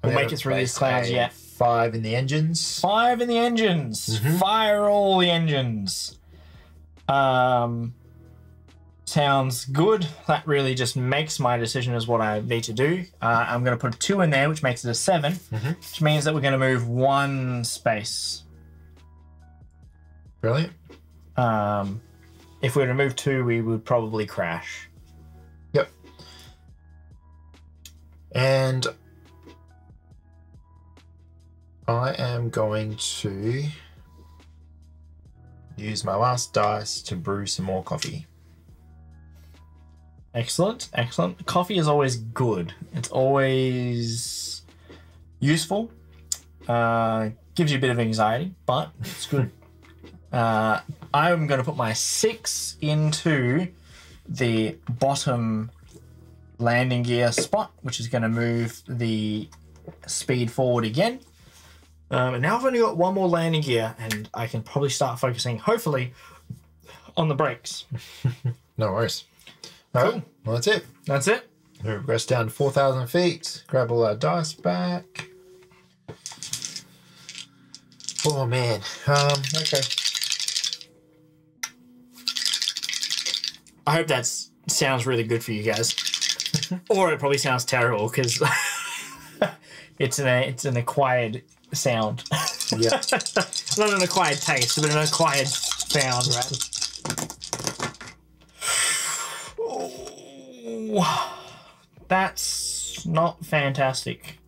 We'll make it through these clouds yet. 5 in the engines. 5 in the engines. Fire all the engines. Sounds good. That really just makes my decision as what I need to do. I'm going to put a 2 in there, which makes it a 7, which means that we're going to move 1 space. Brilliant. If we were to move 2, we would probably crash. Yep. And I am going to use my last dice to brew some more coffee. Excellent, excellent. Coffee is always good. It's always useful. Gives you a bit of anxiety, but it's good. I'm going to put my 6 into the bottom landing gear spot, which is going to move the speed forward again. And now I've only got 1 more landing gear, and I can probably start focusing, hopefully, on the brakes. No worries. All right, well, that's it. That's it. We regress down to 4,000 feet. Grab all our dice back. Oh, man. Okay. I hope that sounds really good for you guys. Or it probably sounds terrible, because it's an acquired sound. Yeah. Not an acquired taste, but an acquired sound, right? Oh, that's not fantastic.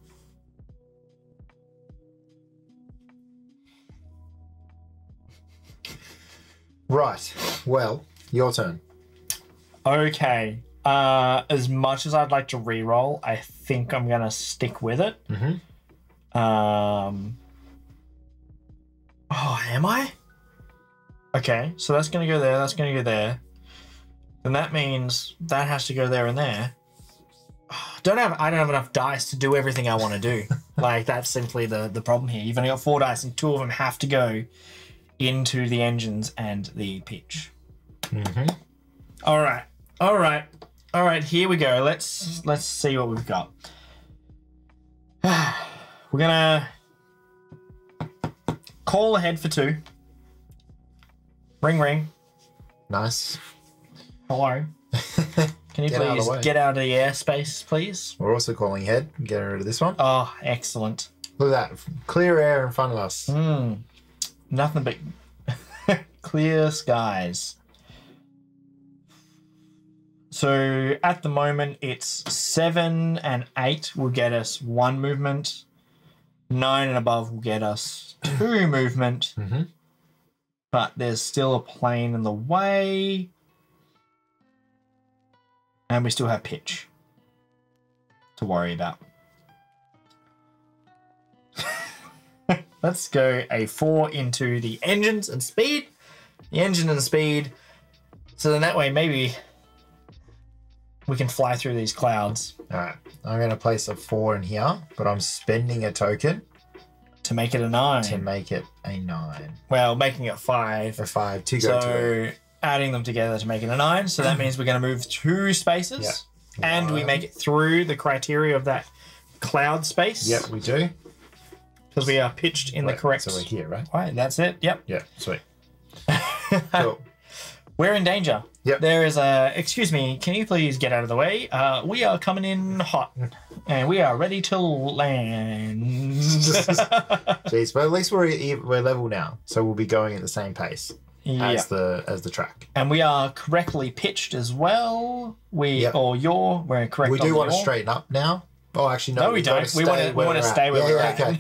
Right. Well, your turn. Okay. As much as I'd like to re-roll, I think I'm gonna stick with it. Oh, am I? Okay, so that's gonna go there, that's gonna go there. Then that means that has to go there and there. I don't have enough dice to do everything I want to do. Like, that's simply the problem here. You've only got 4 dice, and 2 of them have to go into the engines and the pitch. All right. Here we go. Let's see what we've got. We're gonna call ahead for 2. Ring, ring. Nice. Hello. Can you please get out of the airspace, please? We're also calling ahead. Get rid of this one. Oh, excellent. Look at that. Clear air in front of us. Nothing but clear skies. So at the moment, it's 7 and 8 will get us 1 movement. 9 and above will get us 2 movement. But there's still a plane in the way. And we still have pitch to worry about. Let's go a 4 into the engines and speed. The engine and speed. So then that way maybe we can fly through these clouds. All right. I'm going to place a 4 in here, but I'm spending a token. To make it a 9. To make it a 9. Well, making it 5. A 5 to go to it. Adding them together to make it a 9. So that means we're going to move 2 spaces. Yep. And we make it through the criteria of that cloud space. Yep, we do. Because we are pitched in the correct... So we're here, right? Right, that's it. Yep. Yeah, sweet. Cool. We're in danger. Yep. There is a... Excuse me, can you please get out of the way? We are coming in hot. And we are ready to land. Jeez, but at least we're level now. So we'll be going at the same pace. As the track, and we are correctly pitched as well. We're correct. We do want to straighten up now. Oh, actually, no, we don't. We want to stay where we're at. Okay.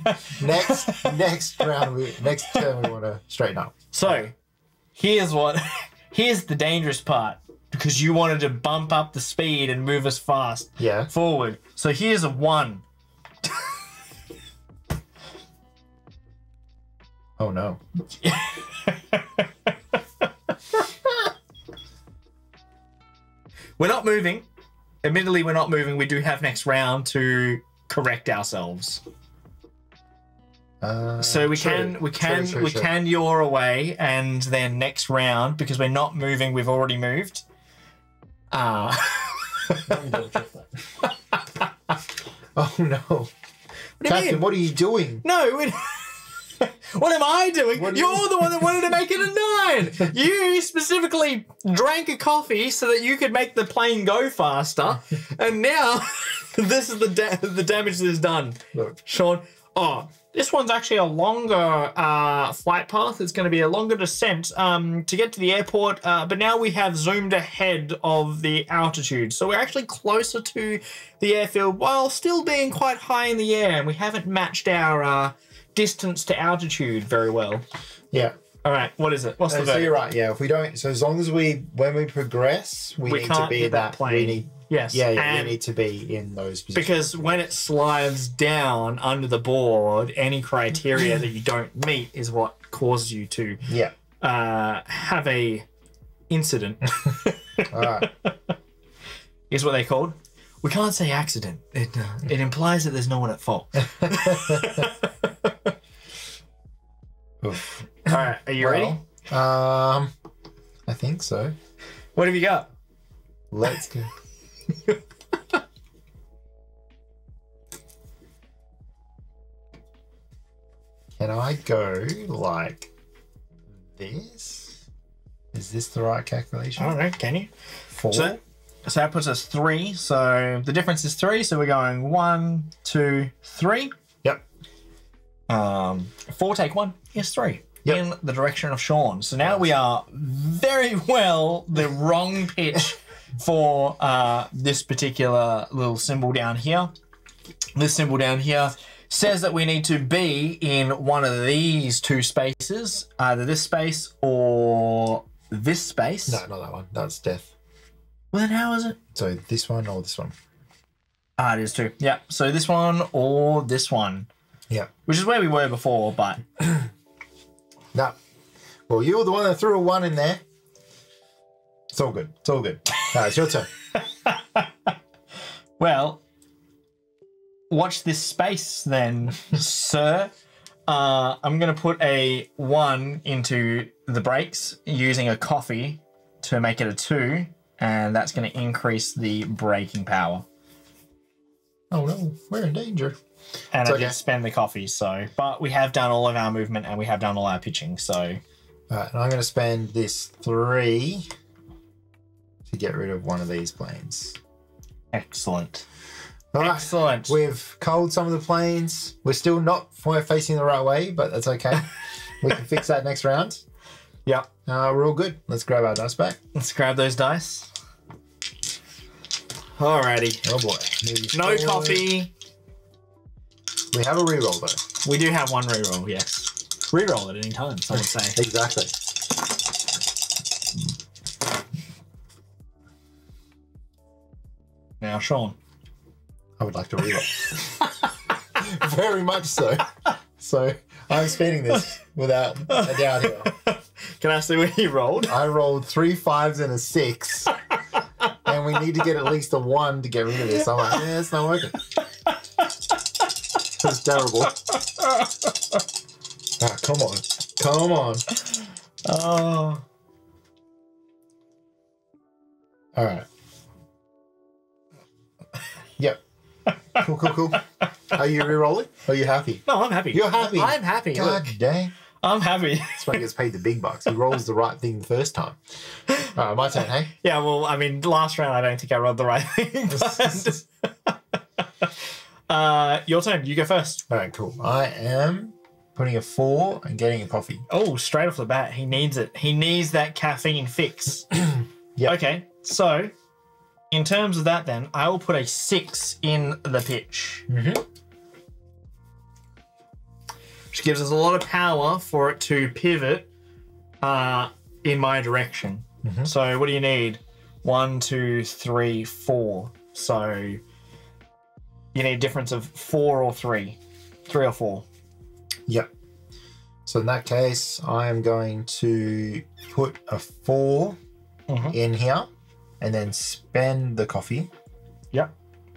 next round, next turn, we want to straighten up. So, here's the dangerous part, because you wanted to bump up the speed and move us fast forward. So here's a 1. Oh no. We're not moving. Admittedly, we're not moving. We do have next round to correct ourselves. So we can yaw away, and then next round, because we're not moving, we've already moved. Oh no. Takin, what are you doing? No, What am I doing? You're the one that wanted to make it a 9. You specifically drank a coffee so that you could make the plane go faster. And now this is the damage that is done. Look. Sean, this one's actually a longer flight path. It's going to be a longer descent to get to the airport. But now we have zoomed ahead of the altitude. So we're actually closer to the airfield while still being quite high in the air. And we haven't matched our distance to altitude very well. Yeah. All right. What is it? What's the So verdict? you're right. Yeah. If we don't, so as long as when we progress, we need to can't be hit in that that plane. We need, Yes. Yeah. And we need to be in those positions. because when it slides down under the board, any criteria that you don't meet is what causes you to have a incident. All right. Is what they called. We can't say accident. It implies that there's no one at fault. Oof. All right, are you ready? I think so. What have you got? Let's go. Can I go like this? Is this the right calculation? I don't know. Can you? 4. So that puts us 3. So the difference is 3. So we're going 1, 2, 3. Yep. 4 take 1 is 3. Yep. In the direction of Sean. So now we are very well the wrong pitch for this particular little symbol down here. This symbol down here says that we need to be in one of these 2 spaces, either this space or this space. No, not that one. That's death. Well, then how is it? So this one or this one? It is 2. Yeah. So this one or this one. Yeah. Which is where we were before, but... No. Well, you were the one that threw a 1 in there. It's all good. It's all good. All right, it's your turn. Well, watch this space then, sir. I'm going to put a 1 into the brakes using a coffee to make it a 2, and that's going to increase the braking power. Oh no, we're in danger. And It's I okay. did spend the coffee, so... But we have done all of our movement and we have done all our pitching, so... All right, and I'm going to spend this 3 to get rid of one of these planes. Excellent. All right, Excellent. we've culled some of the planes. We're still not facing the right way, but that's okay. We can fix that next round. Yep. We're all good. Let's grab our dice back. Let's grab those dice. Alrighty. Oh boy. No coffee. We have a reroll though. We do have one reroll, yes. Reroll at any time, some would say. Exactly. Now, Sean. I would like to reroll. Very much so. So I'm speeding this without a doubt here. Can I see what you rolled? I rolled 3 5s and a 6. And we need to get at least a 1 to get rid of this. I'm like, yeah, it's not working. It's terrible. Ah, come on. Come on. Oh. All right. Yep. Cool, cool, cool. Are you re-rolling? Are you happy? No, I'm happy. You're happy? I'm happy. God Look, dang. I'm happy. This one gets paid the big bucks. He rolls the right thing the first time. All right, my turn, hey? Yeah, well, I mean, last round I don't think I rolled the right thing. But, your turn. You go first. All right, cool. I am putting a 4 and getting a coffee. Oh, straight off the bat, he needs it. He needs that caffeine fix. Yep. Okay, so in terms of that, then I will put a 6 in the pitch, which gives us a lot of power for it to pivot in my direction. So what do you need? 1, 2, 3, 4. So you need a difference of 4 or 3. 3 or 4. Yep. So in that case, I am going to put a 4 in here and then spend the coffee. Yep.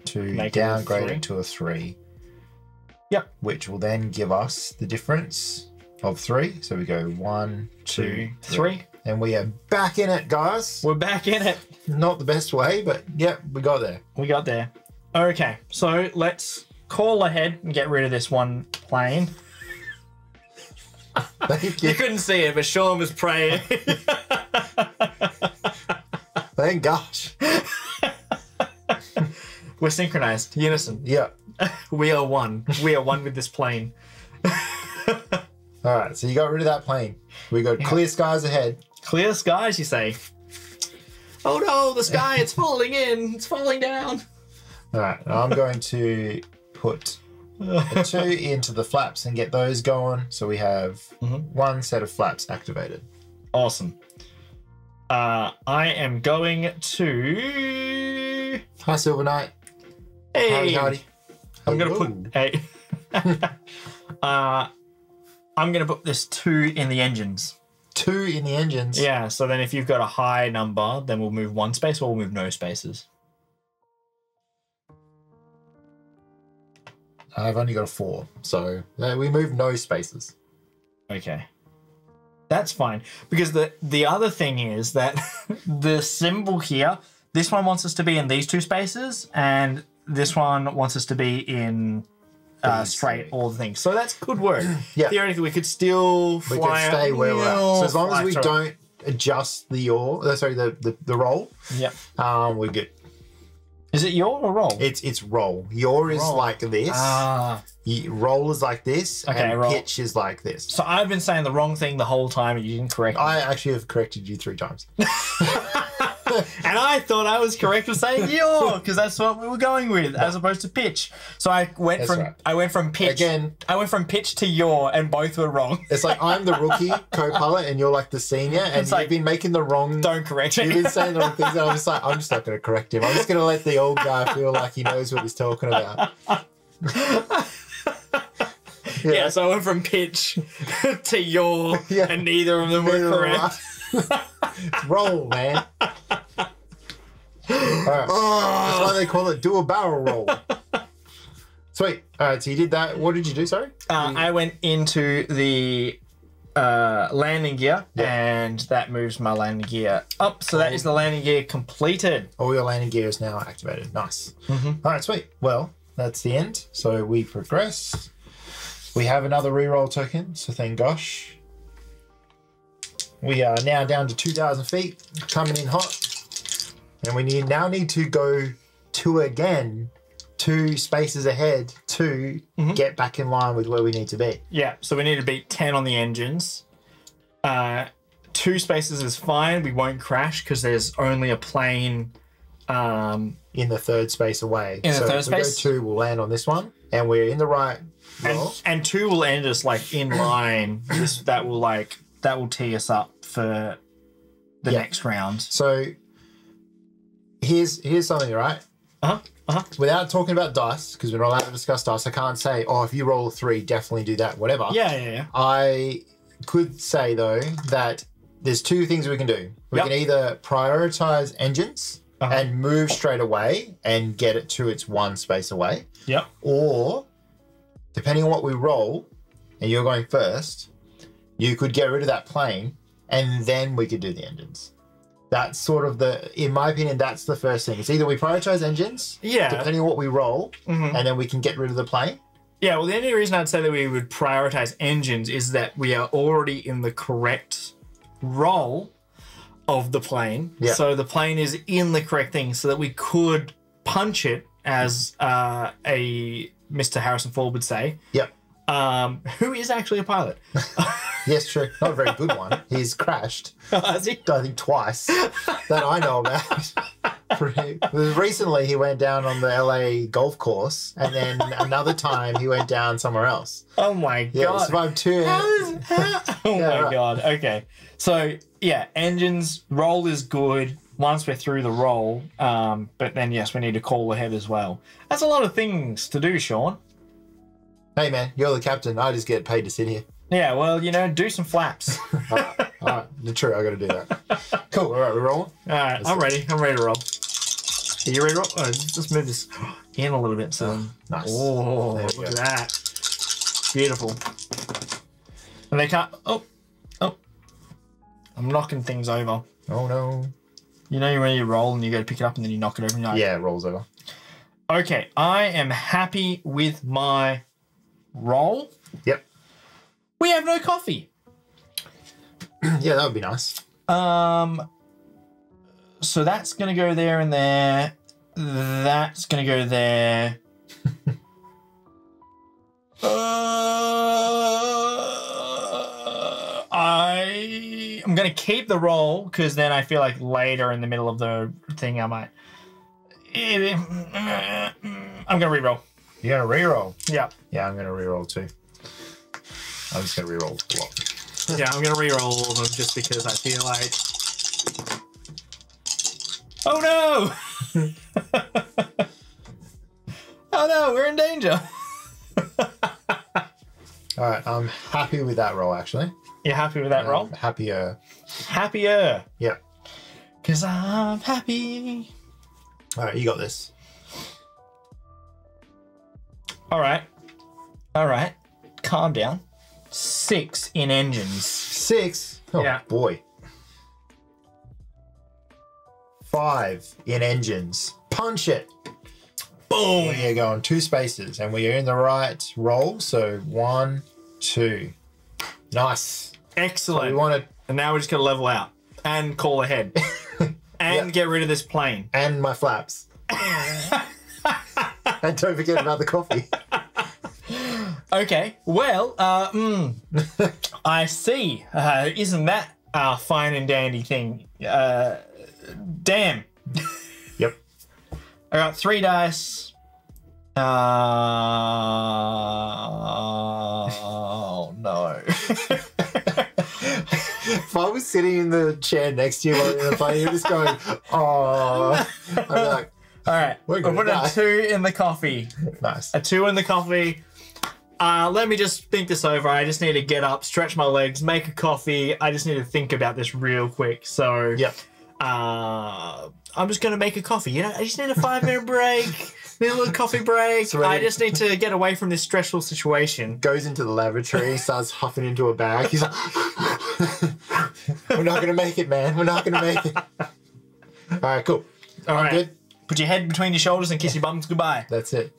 To Make it a downgrade 3. it to a 3. Yep. Which will then give us the difference of 3. So we go 1, 2, 3. And we are back in it, guys. We're back in it. Not the best way, but yep, we got there. We got there. Okay, so let's call ahead and get rid of this one plane. Thank you. You couldn't see it, but Sean was praying. Thank gosh. We're synchronized. Unison. Yeah. We are one. We are one with this plane. All right, so you got rid of that plane. We got clear skies ahead. Clear skies, you say? Oh no, the sky, it's falling in. It's falling down. All right, I'm going to put a 2 into the flaps and get those going. So we have one set of flaps activated. Awesome. I am going to... Hi, Silver Knight. Hey. Howdy. I'm going to put... Hey. I'm going to put this 2 in the engines. 2 in the engines? Yeah, so then if you've got a high number, then we'll move 1 space or we'll move no spaces. I've only got a 4, so we move no spaces. Okay. That's fine. Because the other thing is that the symbol here, this one wants us to be in these 2 spaces, and this one wants us to be in straight all the things. So that's could work. Yeah. Theoretically, we could still fly. We could stay where we're at. So as long as we through. don't adjust the roll, Yep. we're good. Is it yaw or roll? It's roll. Yaw is like this. Roll is like this. Okay, and roll. pitch is like this. So I've been saying the wrong thing the whole time and you didn't correct me. I actually have corrected you 3 times. And I thought I was correct with saying yaw because that's what we were going with, as opposed to pitch. So I went from pitch. Again, I went from pitch to yaw, and both were wrong. It's like I'm the rookie co-pilot, and you're like the senior, and It's you've like, been making the wrong. Don't correct me. You've been saying the wrong things, and I'm just not going to correct him. I'm just going to let the old guy feel like he knows what he's talking about. Yeah, so I went from pitch to yaw, Yeah. and neither of them were correct. Roll, man. All right. That's why they call it do a barrel roll. Sweet. All right, so you did that. What did you do, sorry? I went into the landing gear, and that moves my landing gear up. So that is the landing gear completed. All your landing gear is now activated. Nice. All right, sweet. Well, that's the end. So we progress. We have another reroll token, so thank gosh. We are now down to 2,000 feet, coming in hot. And we now need to go 2 spaces ahead to get back in line with where we need to be. Yeah, so we need to beat 10 on the engines. 2 spaces is fine. We won't crash because there's only a plane in the 3rd space away. In the third if we space? go 2, we'll land on this one, and we're in the right roll. and 2 will end us like in line. That will tee us up for the next round. So here's something, right? Without talking about dice, because we're not allowed to discuss dice, I can't say, oh, if you roll a 3, definitely do that, whatever. Yeah. I could say, though, that there's 2 things we can do. We can either prioritize engines and move straight away and get it to its 1 space away. Yep. Or, depending on what we roll, and you're going first, you could get rid of that plane, and then we could do the engines. That's sort of in my opinion, that's the first thing. It's either we prioritize engines, depending on what we roll, and then we can get rid of the plane. Yeah, well, the only reason I'd say that we would prioritize engines is that we are already in the correct roll of the plane. Yeah. So the plane is in the correct thing so that we could punch it, as a Mr. Harrison Ford would say. Yep. Who is actually a pilot. Yes, true. Not a very good one. He's crashed. Has he? I think twice that I know about. Recently, he went down on the LA golf course, and then another time he went down somewhere else. Oh my god! Yeah, survived 2. God. Okay, so yeah, engines roll is good once we're through the roll, but then yes, we need to call ahead as well. That's a lot of things to do, Sean. Hey man, you're the captain. I just get paid to sit here. Yeah, well, do some flaps. All right. True, I got to do that. Cool. All right, we're rolling. All right, I'm ready. I'm ready to roll. Are you ready to roll? Oh, just move this in a little bit. So nice. Oh, look at that. Beautiful. And they can't. Oh. I'm knocking things over. Oh no. You know when you roll and you go to pick it up and then you knock it over and you're like, yeah, it rolls over. Okay, I am happy with my roll. Yep. We have no coffee. Yeah, that would be nice. So that's gonna go there and there. That's gonna go there. I'm gonna keep the roll because then I feel like later in the middle of the thing I might. I'm gonna reroll. You're gonna reroll? Yeah. Yeah, I'm gonna reroll too. I'm just gonna reroll a lot. Yeah, I'm gonna reroll all of them just because I feel like. Oh no! Oh no, we're in danger. All right, I'm happy with that roll actually. You're happy with that roll? Happier. Happier. Yeah. Because I'm happy. All right, you got this. All right. Calm down. 6 in engines. 6? Oh, yeah. Boy. 5 in engines. Punch it. Boom. We are going 2 spaces and we are in the right roll. So 1, 2. Nice. Excellent. So we want to... And now we're just going to level out and call ahead. And get rid of this plane. And my flaps. And don't forget about the coffee. Okay, well, I see. Isn't that a fine and dandy thing? Damn. Yep. I got 3 dice. Oh, no. If I was sitting in the chair next to you while you were playing, you're just going, oh. I'd be like, all right, we're I gonna put die. a 2 in the coffee. Nice. A 2 in the coffee. Let me just think this over. I just need to get up, stretch my legs, make a coffee. I just need to think about this real quick. So, Yep. I'm just going to make a coffee. You know, I just need a 5-minute break. Need a little coffee break. Sweet. I just need to get away from this stressful situation. Goes into the lavatory, starts huffing into a bag. He's like, we're not going to make it, man. We're not going to make it. All right, cool. All right. Good. Put your head between your shoulders and kiss your bums goodbye. That's it.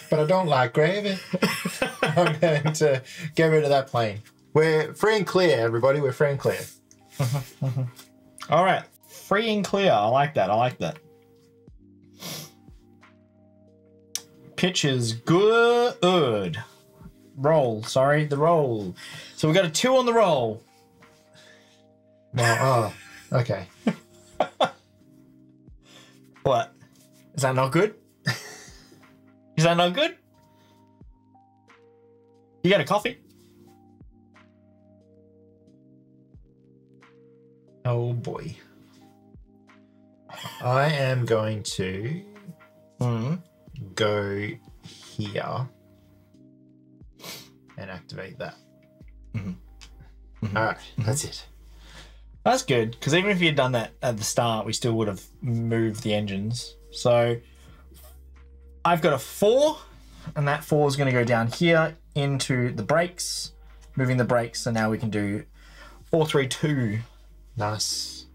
But I don't like gravy. I'm going to get rid of that plane. We're free and clear, everybody. We're free and clear. All right. Free and clear. I like that. Pitch is good. Roll. Sorry, the roll. So we got a 2 on the roll. No, okay. What? Is that not good? Is that not good? You got a coffee? Oh boy. I am going to go here and activate that. All right, that's it. That's good, because even if you'd done that at the start, we still would have moved the engines. So I've got a 4, and that 4 is going to go down here into the brakes, moving the brakes, so now we can do 4, 3, 2. Nice.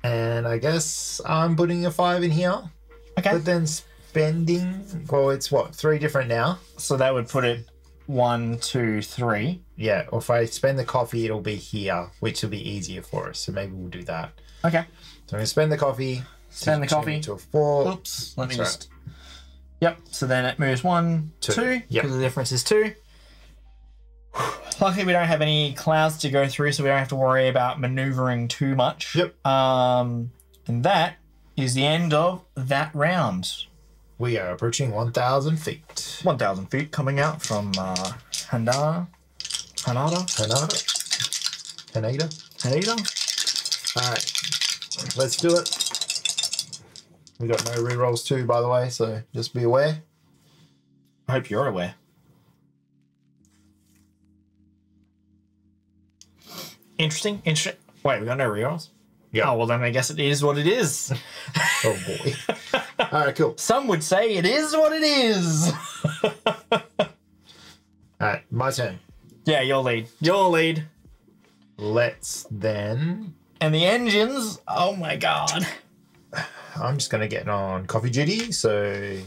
And I guess I'm putting a 5 in here. Okay. But then spending, well, it's what, 3 different now? So that would put it 1, 2, 3. Yeah, or if I spend the coffee, it'll be here, which will be easier for us. So maybe we'll do that. Okay. So I'm going to spend the coffee. Spend the coffee. To a 4. Oops. Let me That's just... Yep. So then it moves 1, 2, Yep. because the difference is 2. Luckily, we don't have any clouds to go through, so we don't have to worry about maneuvering too much. Yep. And that is the end of that round. We are approaching 1,000 feet. 1,000 feet coming out from Hanada. All right, let's do it. We got no rerolls too, by the way, so just be aware. I hope you're aware. Interesting. Wait, we got no rerolls? Yeah. Oh, well, then I guess it is what it is. Oh, boy. All right, cool. Some would say it is what it is. All right, my turn. Yeah, your lead. Let's then... And the engines, oh my god. I'm just going to get on coffee duty, so...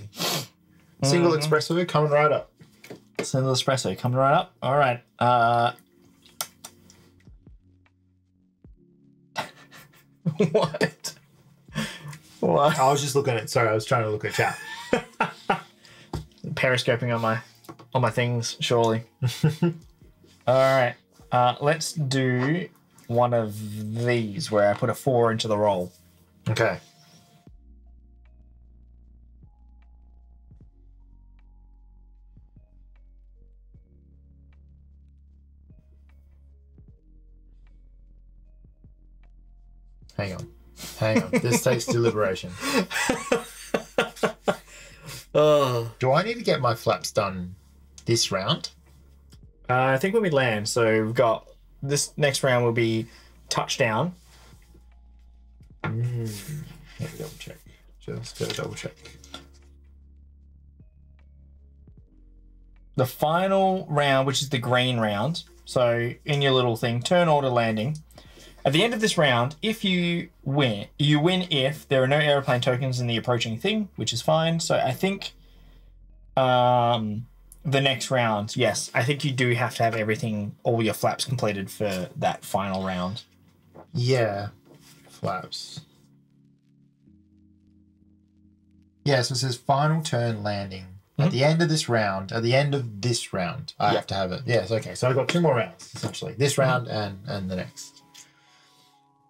Single espresso coming right up. Single espresso coming right up. All right. What? What? I was just looking at. Sorry, I was trying to look at chat. Periscoping on my things, surely. All right. Let's do one of these where I put a 4 into the roll. Okay. Hang on. This takes deliberation. Oh. Do I need to get my flaps done this round? I think when we land, so we've got this next round will be touchdown. Let me double check. Just go double check. The final round, which is the green round. So in your little thing, turn order landing. At the end of this round, if you win if there are no aeroplane tokens in the approaching thing, which is fine. So I think the next round, yes, I think you do have to have everything, all your flaps completed for that final round. Yeah. Flaps. Yeah, so it says final turn landing. At the end of this round, I have to have it. Yes, okay. So I've got 2 more rounds, essentially. This round and the next.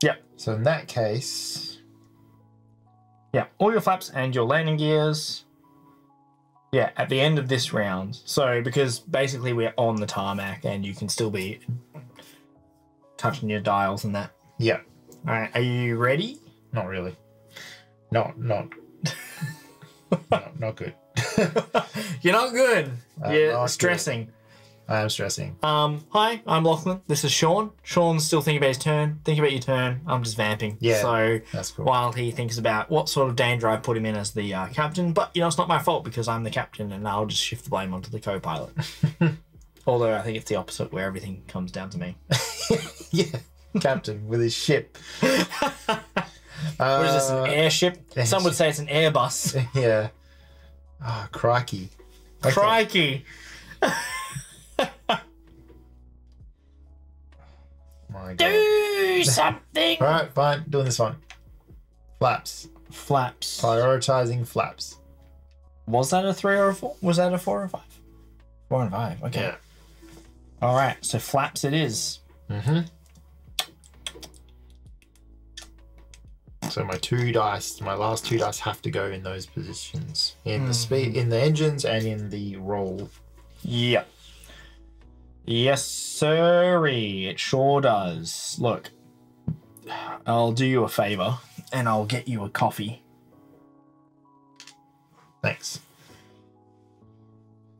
Yeah. So in that case... Yeah, all your flaps and your landing gears. Yeah, at the end of this round. So, because basically we're on the tarmac and you can still be touching your dials and that. Yeah. All right, are you ready? Not really. Not good. You're not good. You're not stressing. Good. I am stressing. Hi, I'm Lachlan. This is Sean. Sean's still thinking about his turn. Think about your turn. I'm just vamping. Yeah, so that's cool. While he thinks about what sort of danger I put him in as the captain, but it's not my fault because I'm the captain and I'll just shift the blame onto the co-pilot. Although I think it's the opposite where everything comes down to me. Yeah, captain with his ship. What is this, an airship? Some would say it's an Airbus. Yeah. Oh, crikey. Okay. Crikey. My God. Do something. All right, fine. Doing this one. Flaps. Flaps. Prioritizing flaps. Was that a 3 or a 4? Was that a 4 or 5? 4 and 5. Okay. Yeah. All right. So flaps it is. Mm-hmm. So my 2 dice, my last 2 dice have to go in those positions. In the speed, in the engines and in the roll. Yep. Yes, sirree. It sure does. Look, I'll do you a favor and I'll get you a coffee. Thanks.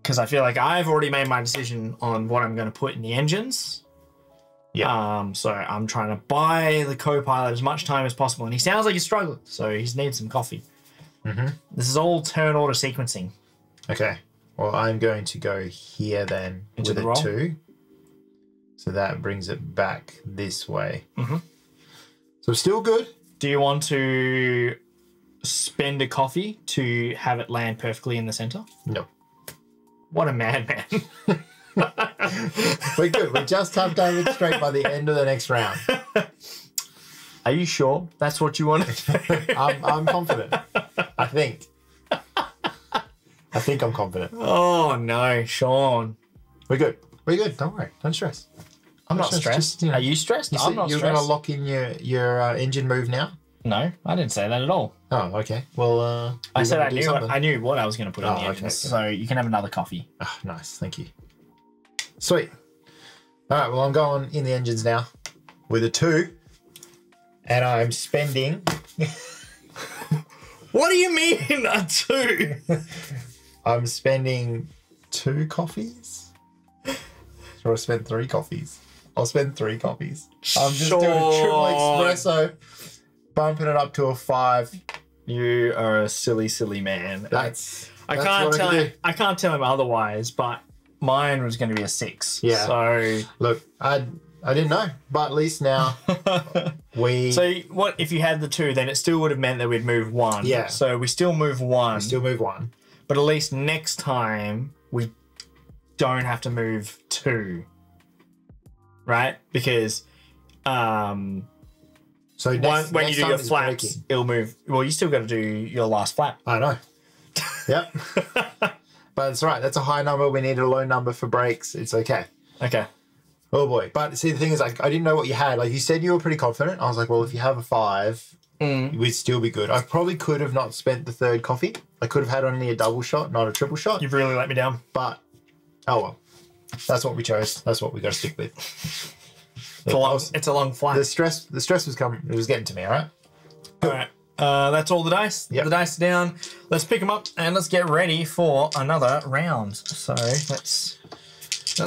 Because I feel like I've already made my decision on what I'm going to put in the engines. Yeah. So I'm trying to buy the co-pilot as much time as possible. And he sounds like he's struggling, so he needs some coffee. Mm-hmm. This is all turn order sequencing. Okay. Well, I'm going to go here then Into with the a roll? 2. So that brings it back this way. Mm-hmm. So still good. Do you want to spend a coffee to have it land perfectly in the center? No. What a madman. We're good. We just have to have it straight by the end of the next round. Are you sure that's what you want to do? I'm confident. I think I'm confident. Oh, no, Sean. We're good. We're good. Don't worry. Don't stress. I'm not stressed. Just, you know, Are you stressed? I'm not you're stressed. going to lock in your engine move now? No, I didn't say that at all. Oh, okay. Well, I said I knew what I was going to put in the okay, engines. okay. So you can have another coffee. Oh, nice. Thank you. Sweet. All right. Well, I'm going in the engines now with a 2. And I'm spending... What do you mean a 2? I'm spending 2 coffees. Or I spend 3 coffees. I'll spend 3 coffees. I'm just doing a triple espresso, bumping it up to a 5. You are a silly, silly man. That's I what can't tell can him. do. I can't tell him otherwise. But mine was going to be a 6. Yeah. So Look, I didn't know, but at least now we So what if you had the 2? Then it still would have meant that we'd move 1. Yeah. So we still move 1. still move 1. But at least next time we don't have to move 2, right? Because So when you do your flaps, it'll move. Well, you still got to do your last flap. I know. Yep. But it's all right. That's a high number. We need a low number for breaks. It's okay. Okay. Oh boy. But see, the thing is, like, I didn't know what you had. Like, you said you were pretty confident. I was like, well, if you have a 5, we'd still be good. I probably could have not spent the 3rd coffee. I could have had only a double shot, not a triple shot. You've really let me down. But, oh well. That's what we chose. That's what we got to stick with. It's a long flight. The stress was coming. It was getting to me, all right? All right. That's all the dice. Yep. The dice are down. Let's pick them up and let's get ready for another round. So let's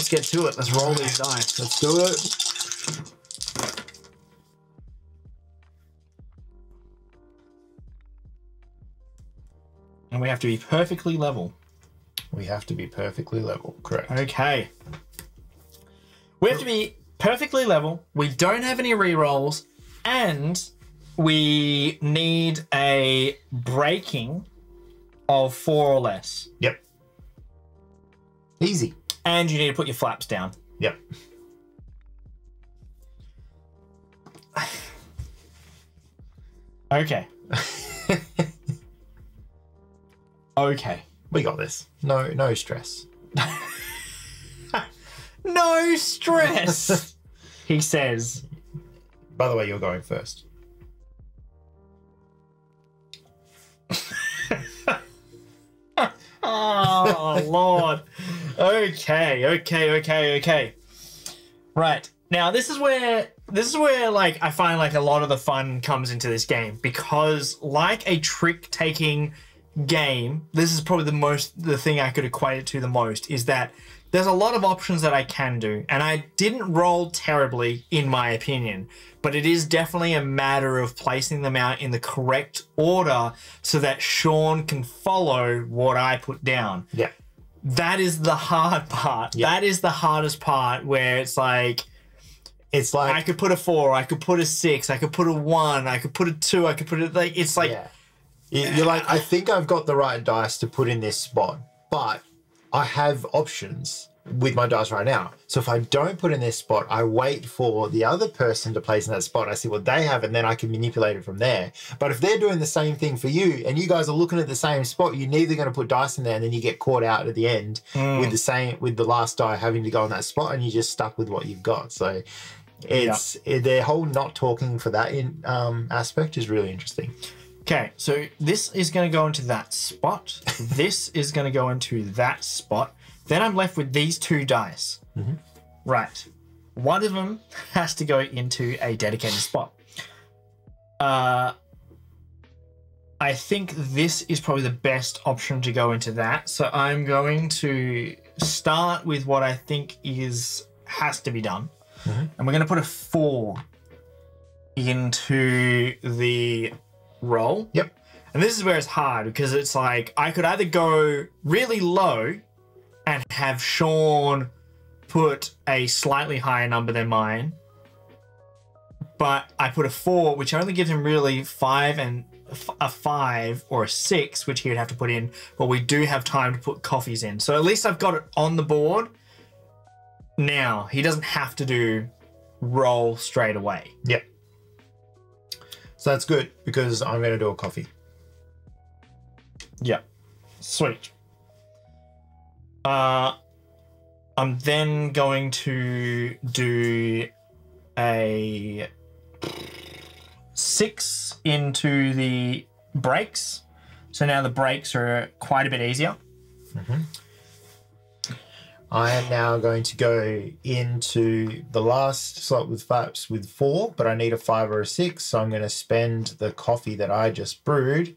get to it. Let's roll these dice. Let's do it. And we have to be perfectly level. We have to be perfectly level, correct. Okay. We have to be perfectly level. We don't have any rerolls, and we need a breaking of 4 or less. Yep. Easy. And you need to put your flaps down. Yep. Okay. Okay. We got this. No stress. No stress, he says. By the way, you're going first. Oh, Lord. Okay. Right. Now, this is where like I find like a lot of the fun comes into this game, because like a trick-taking game, this is probably the thing I could equate it to the most, is that there's a lot of options that I can do, and I didn't roll terribly in my opinion, but it is definitely a matter of placing them out in the correct order so that Sean can follow what I put down. Yeah. That is the hard part. Yeah. That is the hardest part, where it's like I could put a 4, I could put a 6, I could put a 1, I could put a 2, I could put it like, it's like, yeah. You're like, I think I've got the right dice to put in this spot, but I have options with my dice right now. So if I don't put in this spot, I wait for the other person to place in that spot. I see what they have, and then I can manipulate it from there. But if they're doing the same thing for you, and you guys are looking at the same spot, you're neither going to put dice in there, and then you get caught out at the end with the last die having to go in that spot, and you're just stuck with what you've got. So it's their whole not talking for that aspect is really interesting. Okay, so this is going to go into that spot. This is going to go into that spot. Then I'm left with these 2 dice. Mm-hmm. Right. One of them has to go into a dedicated spot. I think this is probably the best option to go into that. So I'm going to start with what I think has to be done. Mm-hmm. And we're going to put a 4 into the roll. Yep. And this is where it's hard, because it's like I could either go really low and have Sean put a slightly higher number than mine, but I put a 4, which only gives him really 5 and a 5 or a 6, which he would have to put in, but we do have time to put coffees in. So at least I've got it on the board. Now he doesn't have to do roll straight away. Yep. So that's good, because I'm going to do a coffee. Yep. Sweet. I'm then going to do a 6 into the breaks. So now the breaks are quite a bit easier. Mm-hmm. I am now going to go into the last slot with flaps with 4, but I need a 5 or a 6, so I'm going to spend the coffee that I just brewed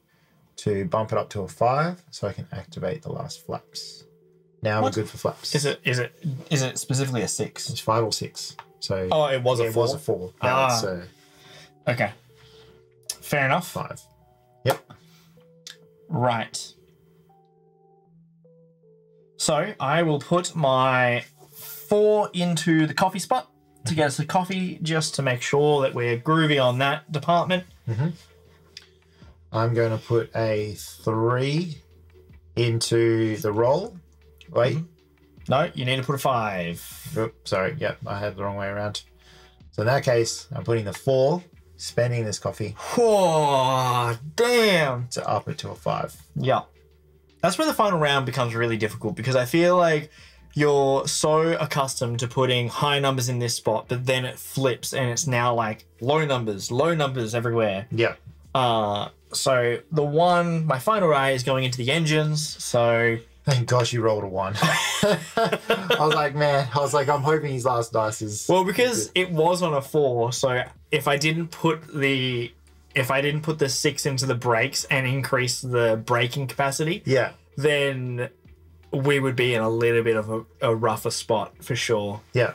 to bump it up to a 5, so I can activate the last flaps. Now we're good for flaps. Is it specifically a 6? It's 5 or 6. So it was a 4. It was a 4. So okay. Fair enough. 5. Yep. Right. So I will put my 4 into the coffee spot to get us a coffee, just to make sure that we're groovy on that department. Mm-hmm. I'm going to put a 3 into the roll. Wait. No, you need to put a 5. Oops, sorry. Yep, I had the wrong way around. So in that case, I'm putting the 4, spending this coffee Oh, damn. to up it to a 5. Yeah. That's where the final round becomes really difficult because I feel like you're so accustomed to putting high numbers in this spot, but then it flips and it's now like low numbers everywhere. Yeah. So my final eye is going into the engines. So Thank gosh you rolled a 1. I was like, man, I'm hoping his last dice is... Well, because it was on a 4, so if I didn't put the 6 into the brakes and increase the braking capacity, Yeah. then we would be in a little bit of a rougher spot for sure. Yeah.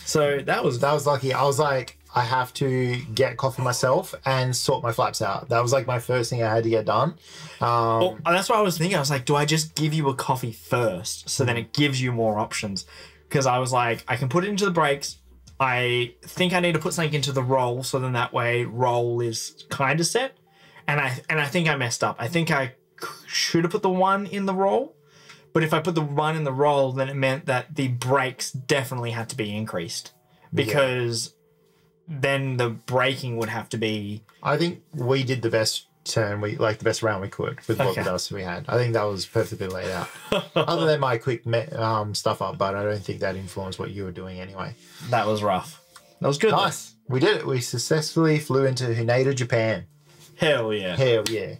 So that was lucky. I was like, I have to get coffee myself and sort my flaps out. That was like my first thing I had to get done. Well, that's what I was thinking. I was like, do I just give you a coffee first so then it gives you more options? Because I was like, I can put it into the brakes. I think I need to put something into the roll so then that way roll is kind of set. And I think I messed up. I think I should have put the 1 in the roll. But if I put the 1 in the roll, then it meant that the brakes definitely had to be increased. Because then the braking would have to be... I think we did the best turn, the best round we could with what else we had. I think that was perfectly laid out. Other than my quick stuff up, but I don't think that influenced what you were doing anyway. That was rough. That was good. Nice. Though. We did it. We successfully flew into Haneda, Japan. Hell yeah. Hell yeah.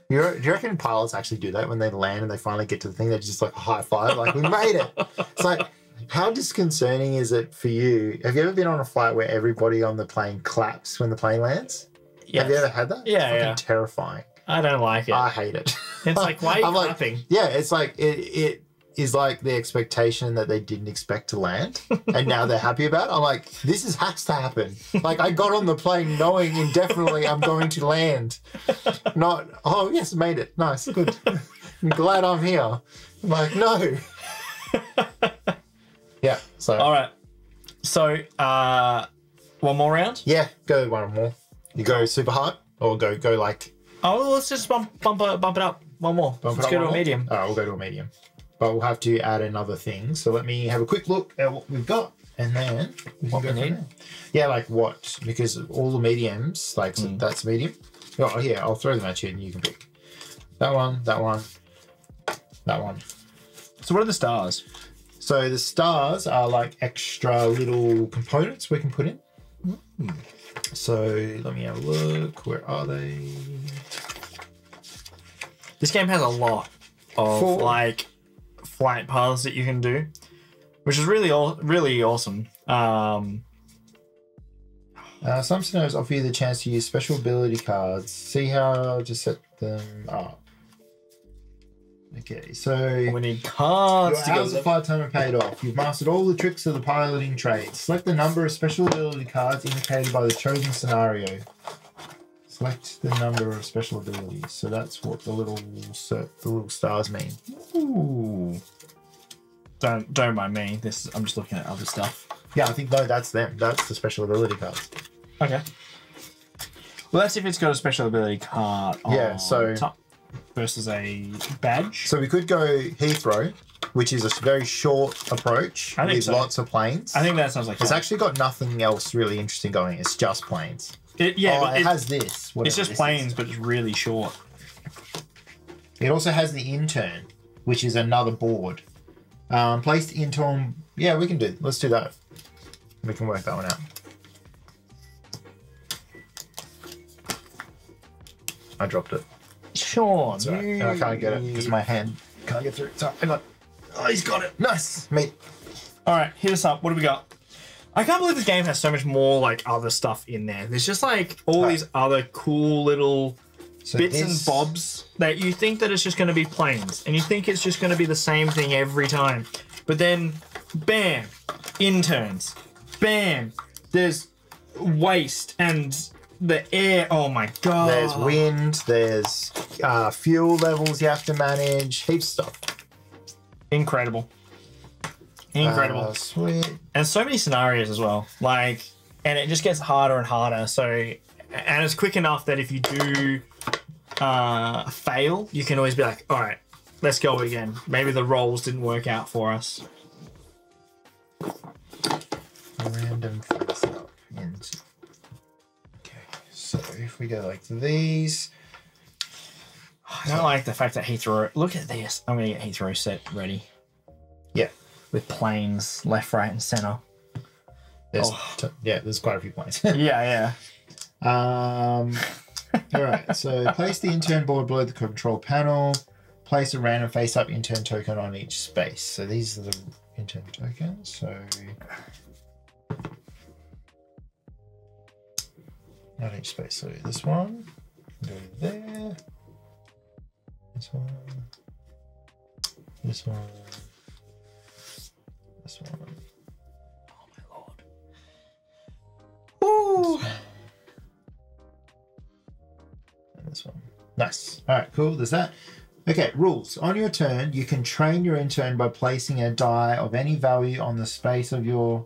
Do you reckon pilots actually do that when they land and they finally get to the thing? They're just like a high five, like, we made it. It's like... How disconcerting is it for you? Have you ever been on a flight where everybody on the plane claps when the plane lands? Yes. Have you ever had that? Yeah, it's fucking terrifying. I don't like it. I hate it. It's like, why are you clapping? Yeah, it's like it is like the expectation that they didn't expect to land and now they're happy about it. I'm like, this has to happen. Like, I got on the plane knowing indefinitely I'm going to land. Not, oh, yes, made it. Nice, good. I'm glad I'm here. I'm like, no. Yeah, so... All right. So, one more round? Yeah, go one more. You go super hard or go like... Oh, let's just bump it up one more. Let's go to a medium. Oh, we'll go to a medium. But we'll have to add another thing. So let me have a quick look at what we've got and then we can go from there. Yeah, like what? Because all the mediums, like so that's medium. Oh, yeah, I'll throw them at you and you can pick. That one, that one, that one. So what are the stars? So the stars are like extra little components we can put in. So let me have a look. Where are they? This game has a lot of like flight paths that you can do, which is really awesome. Some scenarios offer you the chance to use special ability cards. See how to set them up. Okay, so we need cards. Your hours of flight time are paid off. You've mastered all the tricks of the piloting trade. Select the number of special ability cards indicated by the chosen scenario. Select the number of special abilities. So that's what the little stars mean. Ooh. Don't mind me. I'm just looking at other stuff. Yeah, I think no, that's them. That's the special ability cards. Okay. Well, that's if it's got a special ability card on top versus a badge. So we could go Heathrow, which is a very short approach with lots of planes. I think that sounds like it's actually got nothing else really interesting going. It's just planes. It has this. It's just planes, but it's really short. It also has the intern, which is another board. Placed intern. Yeah, we can do. Let's do that. We can work that one out. I dropped it. Sean, right. I can't get it because my hand can't get through. Sorry, hang on. Oh, he's got it. Nice. Mate. All right, hit us up. What do we got? I can't believe this game has so much more like other stuff in there. There's just like all these other cool little bits and bobs that you think that it's just going to be planes, and you think it's just going to be the same thing every time. But then, bam, interns. Bam, there's waste and the air. Oh my god. There's wind. There's fuel levels you have to manage. Heaps of stuff. Incredible. Incredible. Sweet. And so many scenarios as well. Like, and it just gets harder and harder. So, and it's quick enough that if you do fail, you can always be like, all right, let's go again. Maybe the rolls didn't work out for us. random face up into. Okay, so if we go like these. I don't like the fact that Heathrow. Look at this. I'm gonna get Heathrow set ready. Yeah. With planes left, right, and center. There's there's quite a few planes. Yeah. All right. So place the intern board below the control panel. Place a random face-up intern token on each space. So these are the intern tokens. So on each space. So this one, go there. This one. This one. This one. Oh my lord. Ooh. And this one. Nice. All right, cool. There's that. Okay, rules. On your turn, you can train your intern by placing a die of any value on the space of your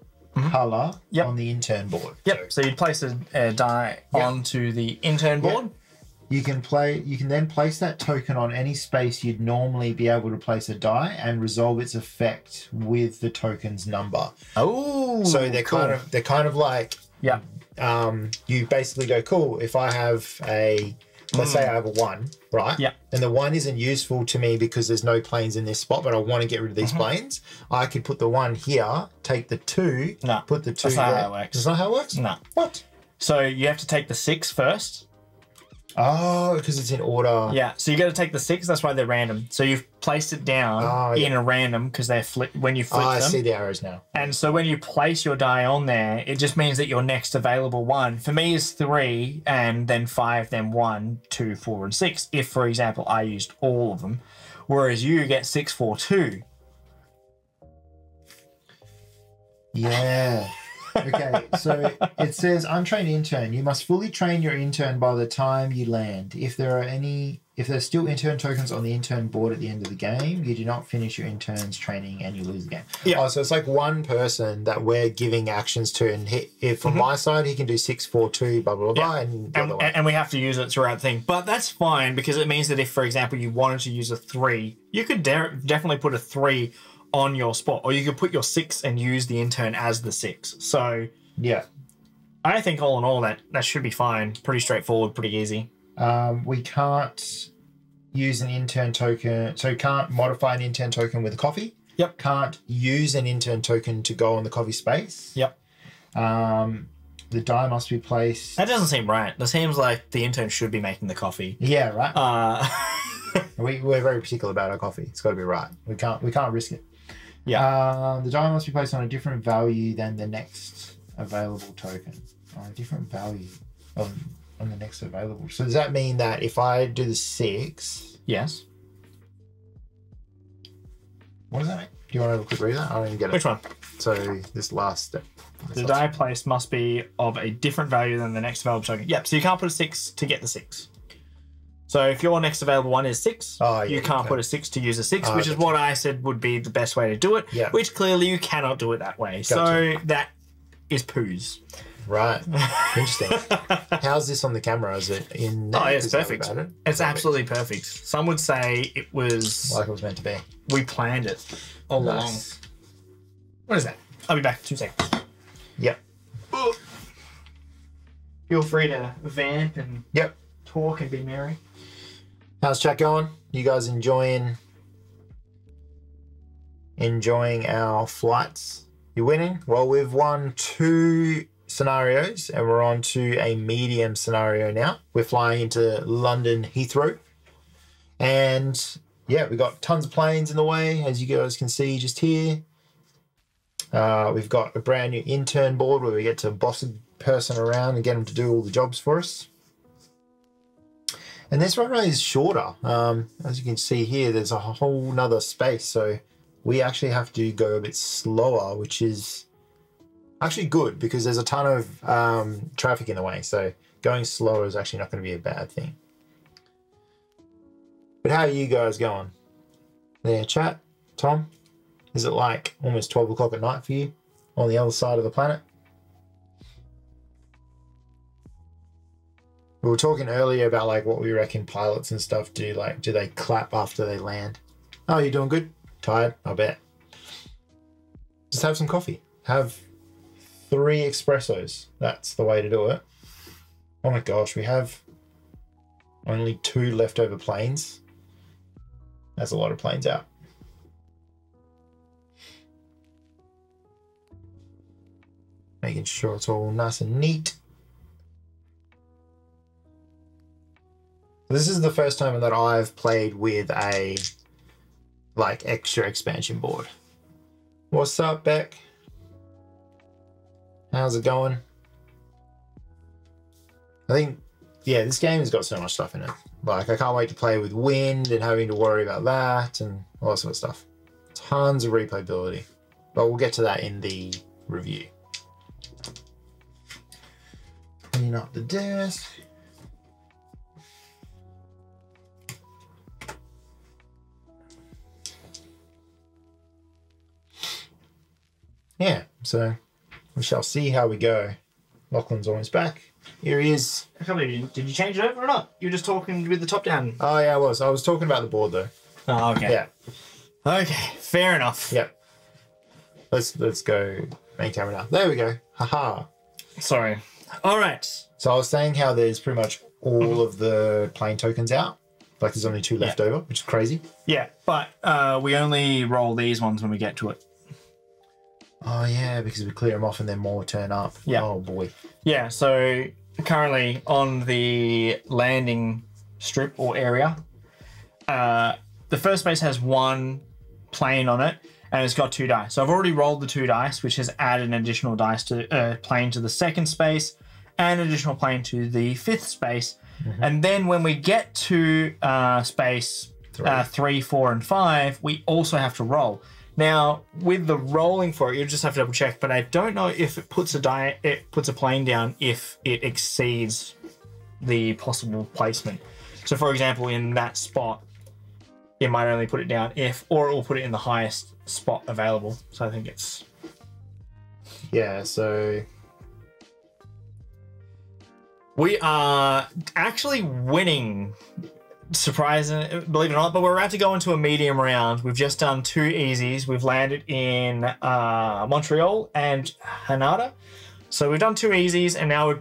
color on the intern board. Yep. So you'd place a die onto the intern board. You can then place that token on any space you'd normally be able to place a die and resolve its effect with the token's number. Oh. So they're kind of like you basically go, cool, if I have let's say I have a 1, right? Yeah. And the 1 isn't useful to me because there's no planes in this spot, but I want to get rid of these planes. I could put the 1 here, take the 2, put the 2 that's not how it works. That's not how it works? No. What? So you have to take the 6 first. Oh, because it's in order. Yeah, so you got to take the 6. That's why they're random. So you've placed it down in a random because they're when you flip them. I see the arrows now. And so when you place your die on there, it just means that your next available one for me is 3, and then 5, then 1, 2, 4, and 6. If, for example, I used all of them, whereas you get 6, 4, 2. Yeah. Okay, so it says untrained intern. You must fully train your intern by the time you land. If there's still intern tokens on the intern board at the end of the game, you do not finish your intern's training and you lose the game. Yeah. Oh, so it's like one person that we're giving actions to, and if from my side he can do 6, 4, 2, blah blah blah, and we have to use it throughout the thing. But that's fine because it means that if, for example, you wanted to use a 3, you could definitely put a 3 on your spot, or you could put your 6 and use the intern as the 6. So yeah, I think all in all that should be fine. Pretty straightforward, pretty easy. We can't use an intern token, so can't modify an intern token with a coffee. Yep. Can't use an intern token to go on the coffee space. Yep. The die must be placed. That doesn't seem right. That seems like the intern should be making the coffee. Yeah, right. We're very particular about our coffee. It's got to be right. We can't risk it. Yeah. The die must be placed on a different value than the next available token. On a different value on the next available. So does that mean that if I do the 6? Yes. What does that mean? Do you want to have a quick read of that? I don't even get it. Which one? So this last step. The die placed must be of a different value than the next available token. Yep. So you can't put a 6 to get the 6. So if your next available one is 6, you can't put a 6 to use a 6, which is what I said would be the best way to do it, which clearly you cannot do it that way. Gotcha. So that is poos. Right. Interesting. How's this on the camera? Is it in there? Oh, yeah, it's perfect. It's perfect. Absolutely perfect. Some would say it was... like it was meant to be. We planned it all along. What is that? I'll be back in 2 seconds. Yep. Feel free to vamp and talk and be merry. How's chat going? You guys enjoying our flights? You winning? Well, we've won 2 scenarios and we're on to a medium scenario now. We're flying into London Heathrow. And yeah, we've got tons of planes in the way, as you guys can see just here. We've got a brand new intern board where we get to boss a person around and get them to do all the jobs for us. And this runway is shorter. As you can see here, there's a whole nother space. So we actually have to go a bit slower, which is actually good because there's a ton of traffic in the way. So going slower is actually not going to be a bad thing. But how are you guys going? There, chat. Tom, is it like almost 12 o'clock at night for you on the other side of the planet? We were talking earlier about like what we reckon pilots and stuff do. Like, do they clap after they land? Oh, you're doing good? Tired? I bet. Just have some coffee. Have 3 espressos. That's the way to do it. Oh my gosh, we have only 2 leftover planes. That's a lot of planes out. Making sure it's all nice and neat. This is the first time that I've played with a extra expansion board. What's up, Beck? How's it going? I think, yeah, this game has got so much stuff in it. Like, I can't wait to play with wind and having to worry about that and all that sort of stuff. Tons of replayability. But we'll get to that in the review. Clean up the desk. Yeah, so we shall see how we go. Lachlan's almost back. Here he is. I can't believe you did you change it over or not? You were just talking with the top down. Oh yeah, I was. I was talking about the board though. Oh, okay. Yeah. Okay, fair enough. Yep. Let's go main camera now. There we go. Haha. Sorry. All right. So I was saying how there's pretty much all of the plane tokens out. Like there's only 2 left over, which is crazy. Yeah, but we only roll these ones when we get to it. Oh yeah, because we clear them off and then more turn up. Yeah. Oh boy. Yeah, so currently on the landing strip or area, the first space has 1 plane on it and it's got 2 dice. So I've already rolled the 2 dice, which has added an additional dice to plane to the second space and an additional plane to the 5th space. Mm-hmm. And then when we get to space 3, 4, and 5, we also have to roll. Now, with the rolling for it, you just have to double check, but I don't know if it puts a plane down if it exceeds the possible placement. So, for example, in that spot, it might only put it down or it will put it in the highest spot available. So I think it's... Yeah, so... We are actually winning, surprising, believe it or not, but we're about to go into a medium round. We've just done 2 easies. We've landed in Montreal and Hanada. So we've done 2 easies, and now we're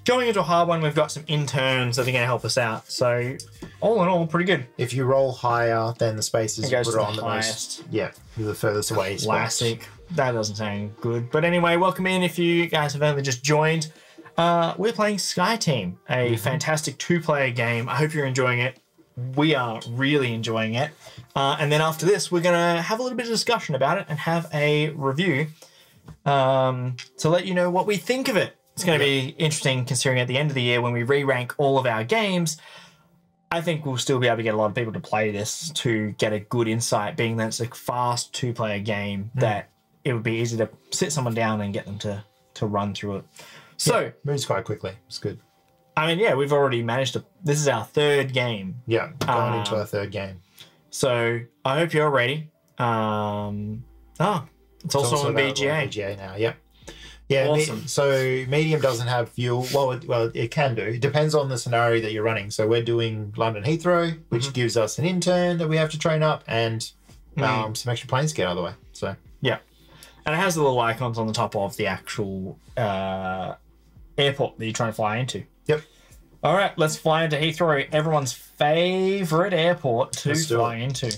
going into a hard one. We've got some interns that are going to help us out. So all in all, pretty good. If you roll higher, then the spaces It goes put to on the the highest. most. Yeah, the furthest away. Classic. That doesn't sound good. But anyway, welcome in if you guys have only just joined. We're playing Sky Team, a fantastic 2-player game. I hope you're enjoying it. We are really enjoying it. And then after this, we're going to have a little bit of discussion about it and have a review to let you know what we think of it. It's going to be interesting considering at the end of the year when we re-rank all of our games, I think we'll still be able to get a lot of people to play this to get a good insight, being that it's a fast 2-player game that it would be easy to sit someone down and get them to run through it. So, yeah, moves quite quickly. It's good. I mean, yeah, we've already managed to... This is our 3rd game. Yeah, going into our 3rd game. So, I hope you're ready. It's also on BGA. BGA now, yep. Yeah, Awesome. So medium doesn't have fuel. Well, it can do. It depends on the scenario that you're running. So we're doing London Heathrow, which gives us an intern that we have to train up and some extra planes to get out of the way. So yeah. And it has the little icons on the top of the actual airport that you're trying to fly into. Yep. All right, let's fly into Heathrow, everyone's favourite airport to fly into.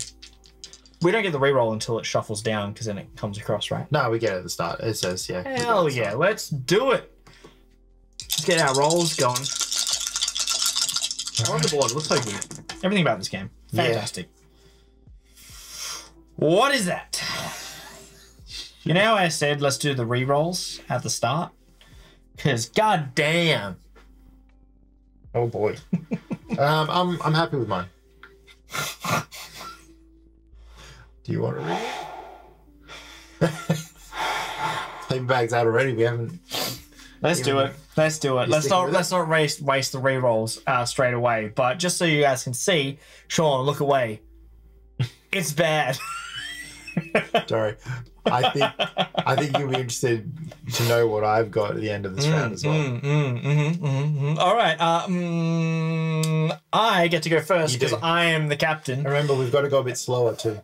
We don't get the reroll until it shuffles down because then it comes across, right? No, we get it at the start. It says, yeah. Hell yeah, let's do it. Let's get our rolls going. On the board, looks so good. Everything about this game, fantastic. Yeah. What is that? You know how I said let's do the rerolls at the start? Because goddamn. Oh boy. I'm happy with mine. Do you want to read it? Paper bag's out already. We haven't. Let's do it. Let's do it. Let's not waste the rerolls straight away. But just so you guys can see, Sean, look away. It's bad. Sorry. I think you'll be interested to know what I've got at the end of this round as well. All right. I get to go first because I am the captain. Remember, we've got to go a bit slower too.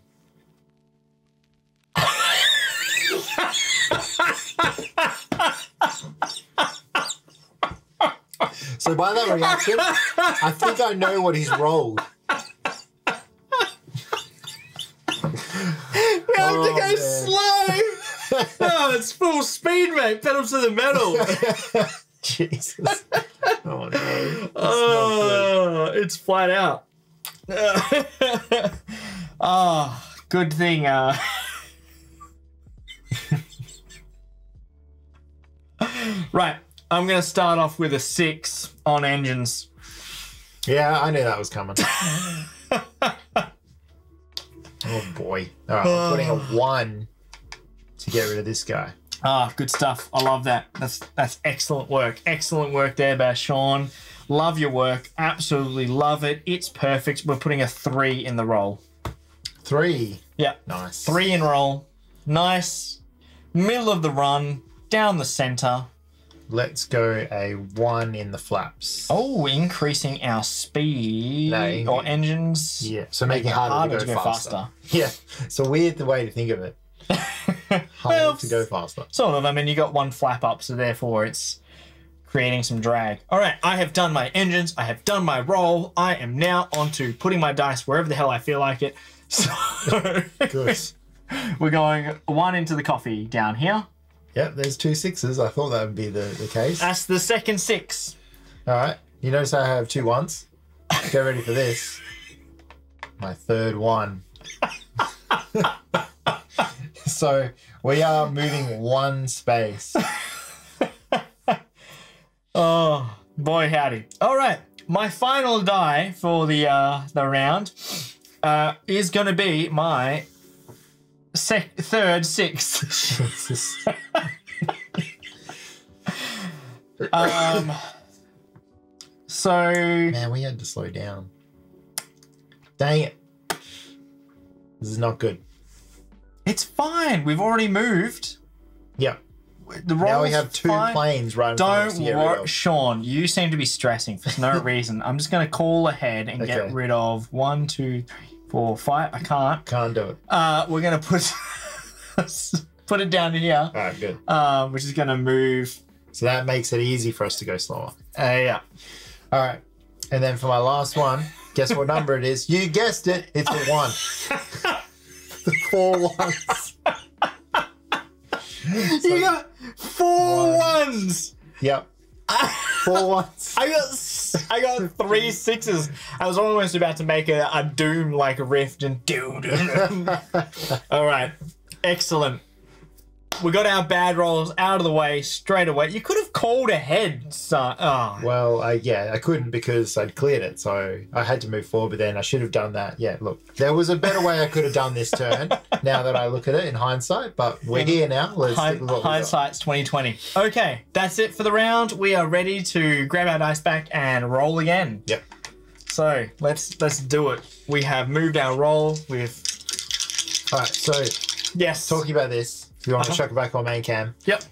So by that reaction, I think I know what he's rolled. We have to go slow. Oh, it's full speed, mate. Pedal to the metal. Jesus. Oh no. Oh, it's flat out. Oh, good thing. Right, I'm going to start off with a 6 on engines. Yeah, I knew that was coming. Oh boy. All right, I'm putting a 1 to get rid of this guy. Ah, good stuff. I love that. That's excellent work. Excellent work there by Sean. Love your work. Absolutely love it. It's perfect. We're putting a 3 in the roll. 3. Yeah. Nice. 3 in roll. Nice. Middle of the run. Down the center. Let's go a 1 in the flaps. Oh, increasing our speed or engines. Yeah, so making it harder to go faster. Yeah, it's a weird way to think of it. Harder to go faster. Sort of. I mean, you got 1 flap up, so therefore it's creating some drag. All right, I have done my engines. I have done my roll. I am now on to putting my dice wherever the hell I feel like it. So Good. We're going 1 into the coffee down here. Yep, there's 2 6s. I thought that would be the case. That's the second 6. All right. You notice I have 2 1s? Get ready for this. My third 1. So we are moving 1 space. Oh, boy howdy. All right. My final die for the round is going to be my third 6. Jesus. So Man, we had to slow down. Dang it. This is not good. it's fine. We've already moved. Yep. The Now we roll's have 2 fine. planes right in front of us to Don't get rid worry, of. Sean. You seem to be stressing for no reason. I'm just going to call ahead and get Okay. rid of 1, 2, 3, 4, 5. I can't. Can't do it. We're going to put it down here. All right, good. Which is going to move. So that makes it easy for us to go slower. Yeah. All right. And then for my last one, guess what number it is? You guessed it. It's a 1. The 4 1s. You got 4 ones. Yep. 4 1s. I got 3 6s. I was almost about to make a Doom like rift and Doom. All right. Excellent. We got our bad rolls out of the way straight away. You could have called ahead, son. Oh. Well, yeah, I couldn't because I'd cleared it, so I had to move forward, but then I should have done that. Yeah, look, there was a better way I could have done this turn now that I look at it in hindsight, but we're here now. Let's stick with what we got. Hindsight's 2020. Okay, that's it for the round. We are ready to grab our dice back and roll again. Yep. So let's do it. We have moved our roll with. All right, so Yes. talking about this, if you want to chuck it back on main cam. Yep.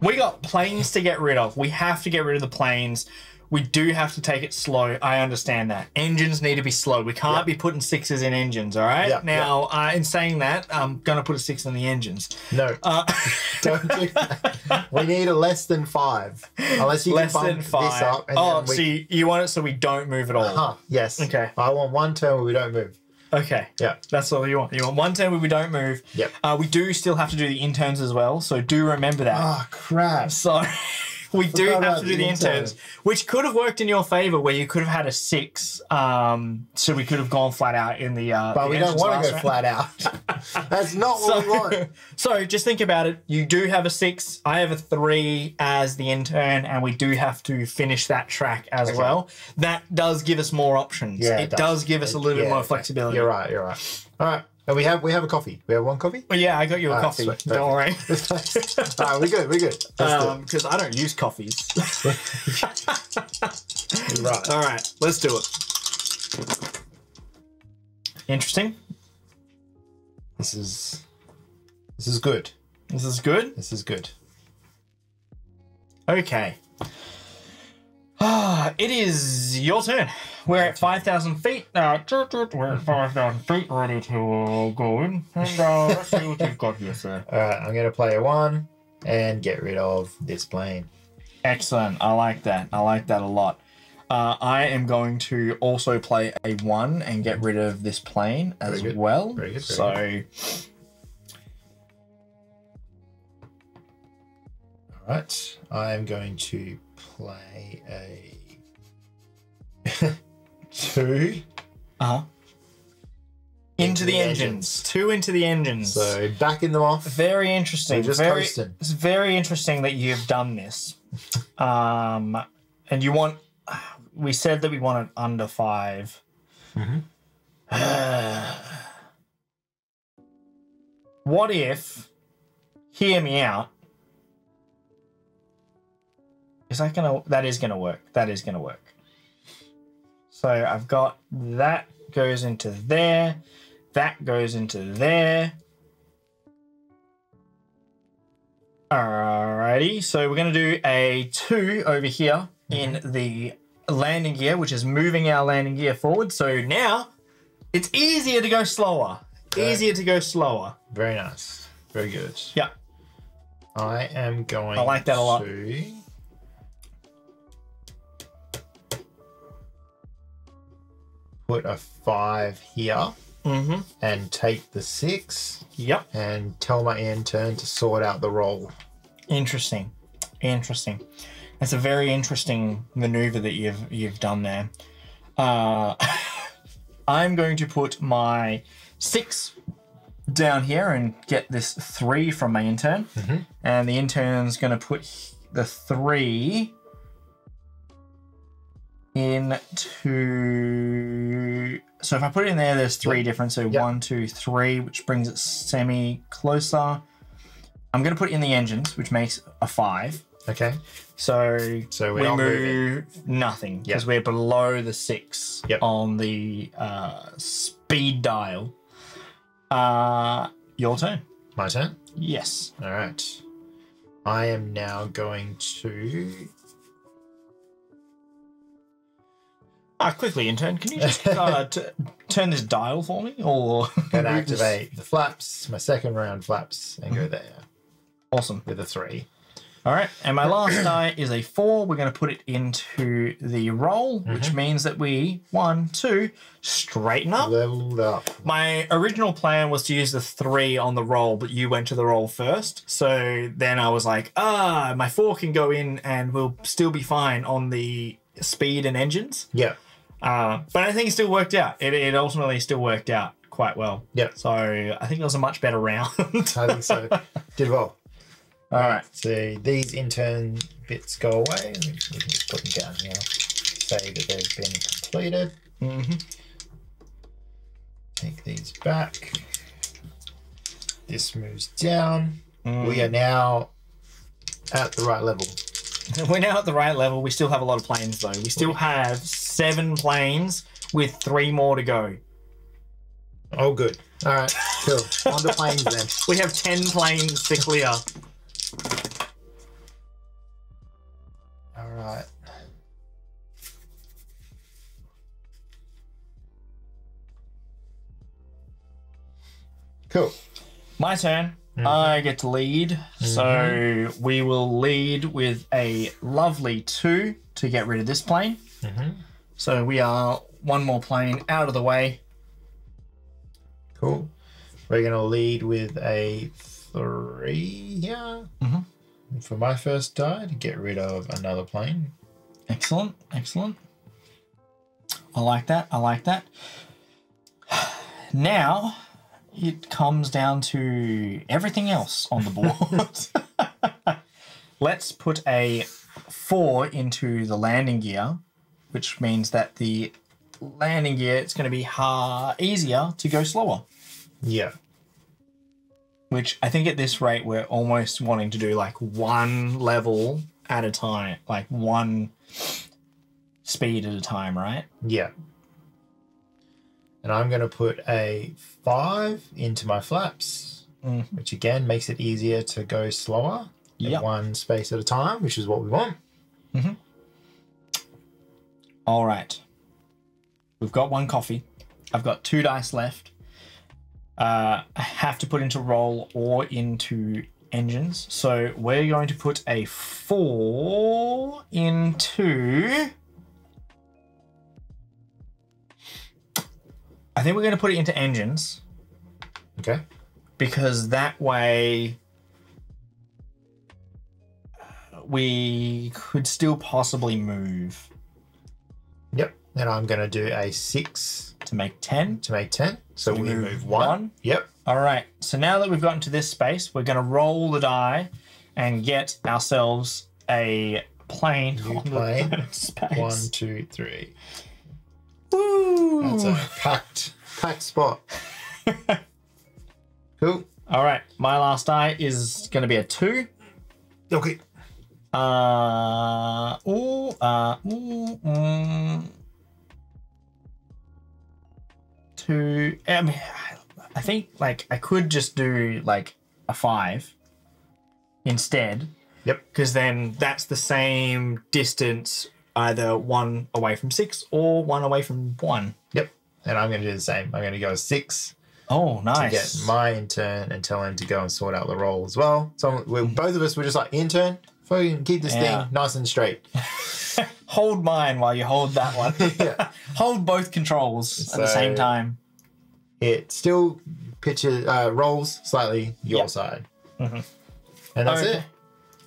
We got planes to get rid of. We have to get rid of the planes. We do have to take it slow. I understand that. Engines need to be slow. We can't be putting 6s in engines, all right? Yep, Now, in saying that, I'm going to put a 6 in the engines. No, don't do that. We need a less than 5. Unless you Less can bump than 5. this up. And Oh, then we... so you want it so we don't move at all? Huh, yes. Okay. I want 1 turn where we don't move. Okay. Yeah. That's all you want. You want 1 turn where we don't move. Yep. We do still have to do the interns as well, so do remember that. Oh, crap. So we do Forgot have about to do the the interns, which could have worked in your favor where you could have had a 6. So we could have gone flat out in the But we don't want to go flat out. That's not what we want. So just think about it. You do have a 6. I have a 3 as the intern, and we do have to finish that track as well. That does give us more options. Yeah, it does give us a little bit more flexibility. You're right. All right. And we have a coffee. We have 1 coffee? Well, yeah, I got you a coffee. Sweet. Don't worry. All right, we're good. Let's do it. Because I don't use coffees. You're right. All right, let's do it. Interesting. This is good. This is good. This is good. Okay. It is your turn. We're at 5,000 feet. We're at 5,000 feet, ready to go in. And let's see what you've got here, sir. All right, I'm going to play a 1 and get rid of this plane. Excellent. I like that. I like that a lot. I am going to also play a 1 and get rid of this plane as well. Very good. So, all right, I am going to play a 2. Into the engines. 2 into the engines. So backing them off. Very interesting. Just coasting. It's very interesting that you've done this. And you want... We said that we wanted under 5. What if... Hear me out. Is that gonna... That is gonna work. That is gonna work. So I've got... That goes into there. That goes into there. Alrighty, so we're going to do a 2 over here in the landing gear, which is moving our landing gear forward. So now it's easier to go slower. Easier to go slower. Very nice. Very good. Yeah. I am going I like that a lot. to put a 5 here and take the 6. Yep. And tell my intern to sort out the roll. Interesting. Interesting. That's a very interesting maneuver that you've done there. I'm going to put my 6 down here and get this 3 from my intern. And the intern's going to put the 3 into... So if I put it in there, there's 3 different. So 1, 2, 3, which brings it semi closer. I'm going to put it in the engines, which makes a 5. Okay. So we not move nothing because we're below the 6 on the speed dial. Your turn. My turn? Yes. All right. I am now going to... Quickly, intern, can you just turn this dial for me? Or going to activate the flaps, my second round flaps, and go there. Awesome. With a 3. All right, and my last die is a 4. We're going to put it into the roll, which means that we, 1, 2, straighten up. Leveled up. My original plan was to use the 3 on the roll, but you went to the roll first. So then I was like, my 4 can go in and we'll still be fine on the speed and engines. Yeah. But I think it still worked out. It ultimately still worked out quite well. Yeah. So I think it was a much better round. I think so. Did well. All right. So these intern bits go away. We can just put them down here. Say that they've been completed. Take these back. This moves down. We are now at the right level. We're now at the right level. We still have a lot of planes, though. We still have 7 planes with 3 more to go. Oh, good. All right, cool. On to planes then. We have 10 planes to clear. All right. Cool. My turn. I get to lead. So we will lead with a lovely 2 to get rid of this plane. So we are 1 more plane out of the way. Cool. We're going to lead with a 3 here for my first die to get rid of another plane. Excellent. Excellent. I like that. I like that. Now... it comes down to everything else on the board. Let's put a 4 into the landing gear, which means that the landing gear, it's going to be easier to go slower. Yeah. Which I think at this rate, we're almost wanting to do like 1 level at a time, like 1 speed at a time, right? Yeah. And I'm going to put a 5 into my flaps, which again makes it easier to go slower at 1 space at a time, which is what we want. All right. We've got 1 coffee. I've got 2 dice left. I have to put into roll or into engines. So we're going to put a 4 into... I think we're going to put it into engines. Okay. Because that way we could still possibly move. Yep. And I'm going to do a 6 to make 10. to make 10. So we move 1. 1. Yep. All right. So now that we've gotten to this space, we're going to roll the die and get ourselves a plane. New on the plane. third space. 1, 2, 3. Woo! That's a packed spot. Cool. All right. My last die is going to be a 2. Okay. 2. I mean, I think like I could just do like a 5 instead. Yep. Because then that's the same distance, either 1 away from 6 or 1 away from 1. Yep. And I'm going to do the same. I'm going to go 6 Oh, to nice. get my intern and tell him to go and sort out the roll as well. So both of us were just like, intern, fucking keep this Yeah. thing nice and straight. Hold mine while you hold that one. Yeah. Hold both controls at the same time. It still rolls slightly your Yep. side. Mhm. And that's Okay. it.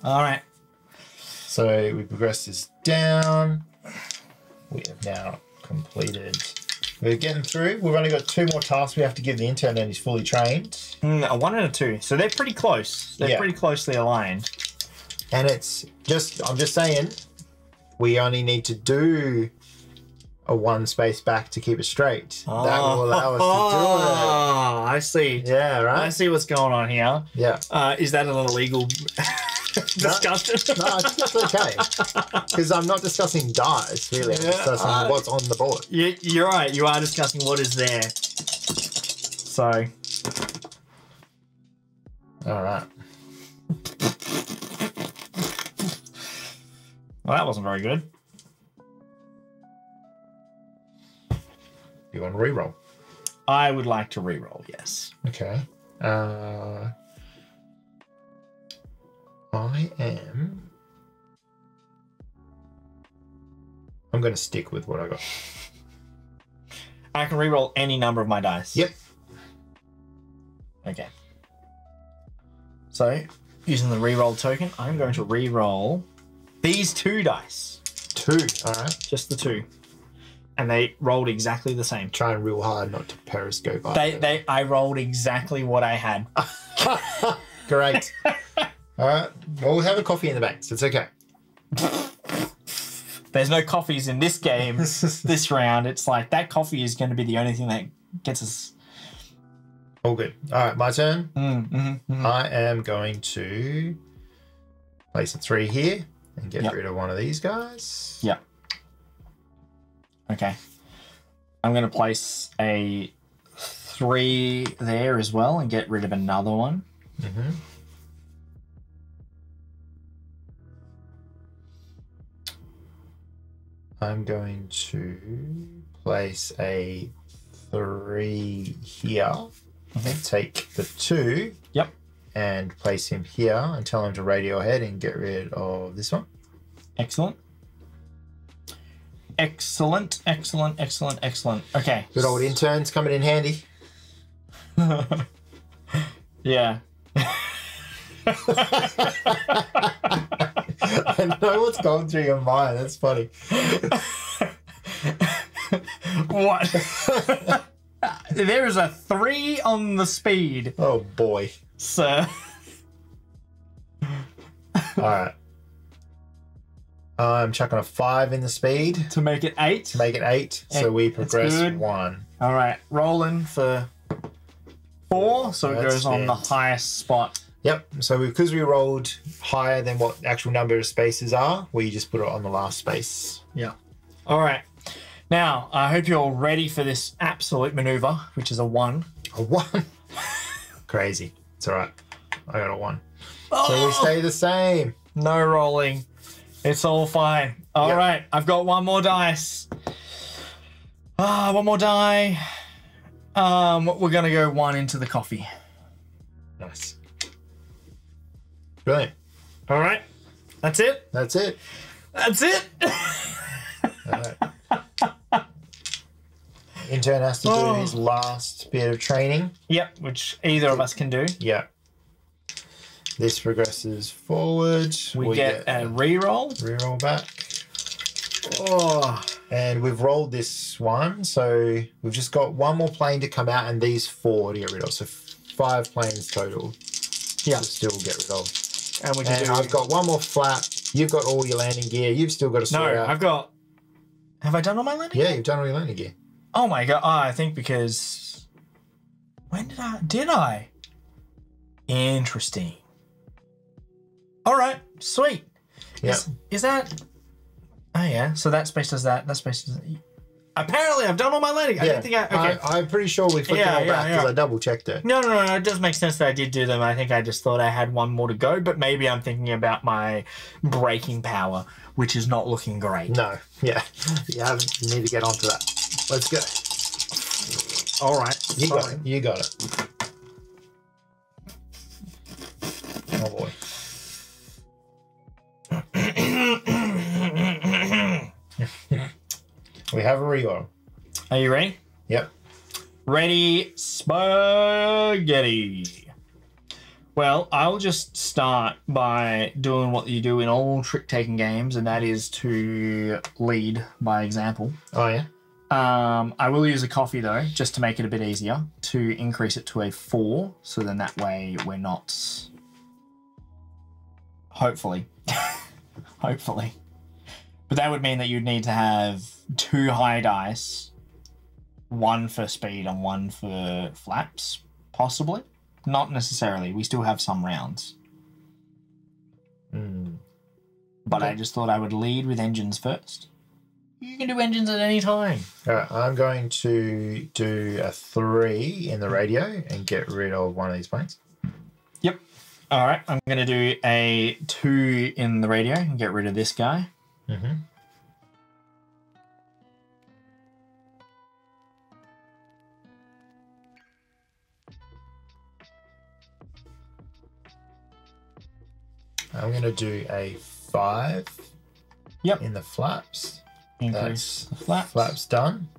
All right. So we progress this down. We have now completed. We're getting through. We've only got 2 more tasks we have to give the intern and he's fully trained. A 1 and a 2. So they're pretty close. They're Yeah. pretty closely aligned. And it's just, I'm just saying, we only need to do a 1 space back to keep it straight. That will allow us Oh, I see. to do it. Yeah, I right? see what's going on here. Yeah. Is that an illegal discussion? No, I think that's okay. Because I'm not discussing dice, really. I'm discussing what's on the board. You're right. You are discussing what is there. So, All right. well, that wasn't very good. You want to reroll? I would like to re-roll, yes. Okay. I'm going to stick with what I got. I can re-roll any number of my dice. Yep. Okay. So, using the re-roll token, I'm going to re-roll these 2 dice. 2. All right. Just the 2. And they rolled exactly the same. Trying real hard not to periscope. After. I rolled exactly what I had. Great. All right. Well, we'll have a coffee in the bank, so it's okay. There's no coffees in this game, this round. It's like that coffee is going to be the only thing that gets us. All good. All right, my turn. Mm-hmm. I am going to place a 3 here and get rid of one of these guys. Yeah. Okay. I'm going to place a 3 there as well and get rid of another one. Mm-hmm. I'm going to place a 3 here. Take the 2. Yep. And place him here and tell him to radio ahead and get rid of this one. Excellent. Excellent, excellent, excellent, excellent. Okay. Good old interns coming in handy. Yeah. I know what's going through your mind. That's funny. What? There is a 3 on the speed, Oh boy. sir. All right. I'm chucking a 5 in the speed To make it 8. to make it 8. So we progress good. 1. All right, rolling for 4, so it That's goes on the it. highest spot. Yep. So because we rolled higher than what the actual number of spaces are, we just put it on the last space. Yeah. All right. Now, I hope you're ready for this absolute maneuver, which is a 1. A 1. Crazy. It's all right. I got a 1. So we stay the same. No rolling. It's all fine. All Yep. right, I've got 1 more dice. 1 more die. We're going to go 1 into the coffee. Nice. Brilliant. All right. That's it. That's it. That's it. All right. Intern has to do his last bit of training. Yep, which either of us can do. Yeah. This progresses forward. We get a reroll. Reroll back. Oh. And we've rolled this one, so we've just got one more plane to come out and these 4 to get rid of. So 5 planes total. Yeah. To still get rid of. And we can And do... I've got one more flap. You've got all your landing gear. You've still got to sort out. No, I've got... Have I done all my landing gear? Yeah, you've done all your landing gear. Oh my god. Oh, I think because... When did I... Did I? Interesting. All right. Sweet. Yeah. Is that... Oh, yeah. So that space does that. That space does... Apparently, I've done all my landing. I didn't think I... Okay. I'm pretty sure we flipped it all back because I double-checked it. No. It does make sense that I did do them. I think I just thought I had one more to go, but maybe I'm thinking about my braking power, which is not looking great. No. Yeah. You need to get onto that. Let's go. All right. You got it. You got it. Oh, boy. We have a reroll. Are you ready? Yep. Ready, spaghetti. Well, I'll just start by doing what you do in all trick-taking games, and that is to lead by example. Oh, yeah? I will use a coffee, though, just to make it a bit easier, to increase it to a 4, so then that way we're not... Hopefully. Hopefully. But that would mean that you'd need to have 2 high dice, 1 for speed and 1 for flaps, possibly. Not necessarily. We still have some rounds. But I just thought I would lead with engines first. You can do engines at any time. All right, I'm going to do a 3 in the radio and get rid of one of these planes. Yep. All right, I'm going to do a 2 in the radio and get rid of this guy. Mm-hmm. I'm going to do a 5 in the flaps. Increase the flaps. Flaps done.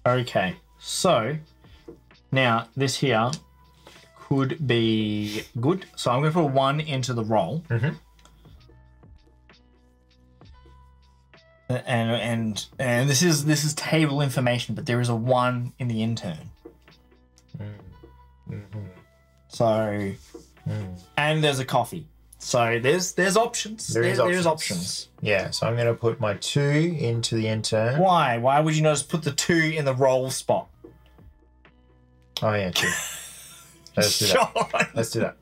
Okay, so now this here could be good. So I'm going to put 1 into the roll. Mm-hmm. And this is table information, but there is a 1 in the intern. So, and there's a coffee. So there's options. There's options. Yeah, so I'm going to put my 2 into the intern. Why? Why would you not just put the 2 in the roll spot? Oh, yeah, true. Let's do that. Let's do that.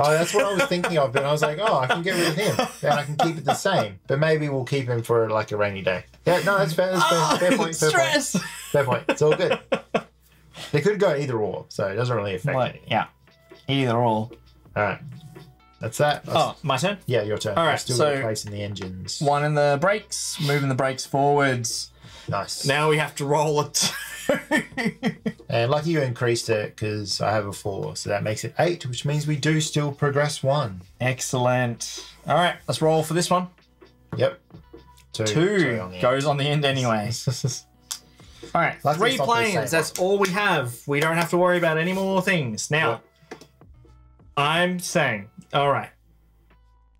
Oh, that's what I was thinking of, but I was like, oh, I can get rid of him. And I can keep it the same. But maybe we'll keep him for like a rainy day. Yeah, no, that's fair. That's fair. Fair point. Fair point. Fair point. It's all good. They could go either or, so it doesn't really affect me. Yeah. Either or. All right. That's that. My turn? Yeah, your turn. All right, still got a place in the engines. 1 in the brakes, moving the brakes forwards. Nice. Now we have to roll it. And lucky you increased it because I have a 4, so that makes it 8, which means we do still progress 1. Excellent. All right, let's roll for this one. Yep. 2 goes on the end anyway. All right, Luckily 3 planes. That's all we have. We don't have to worry about any more things. Now, I'm saying, all right,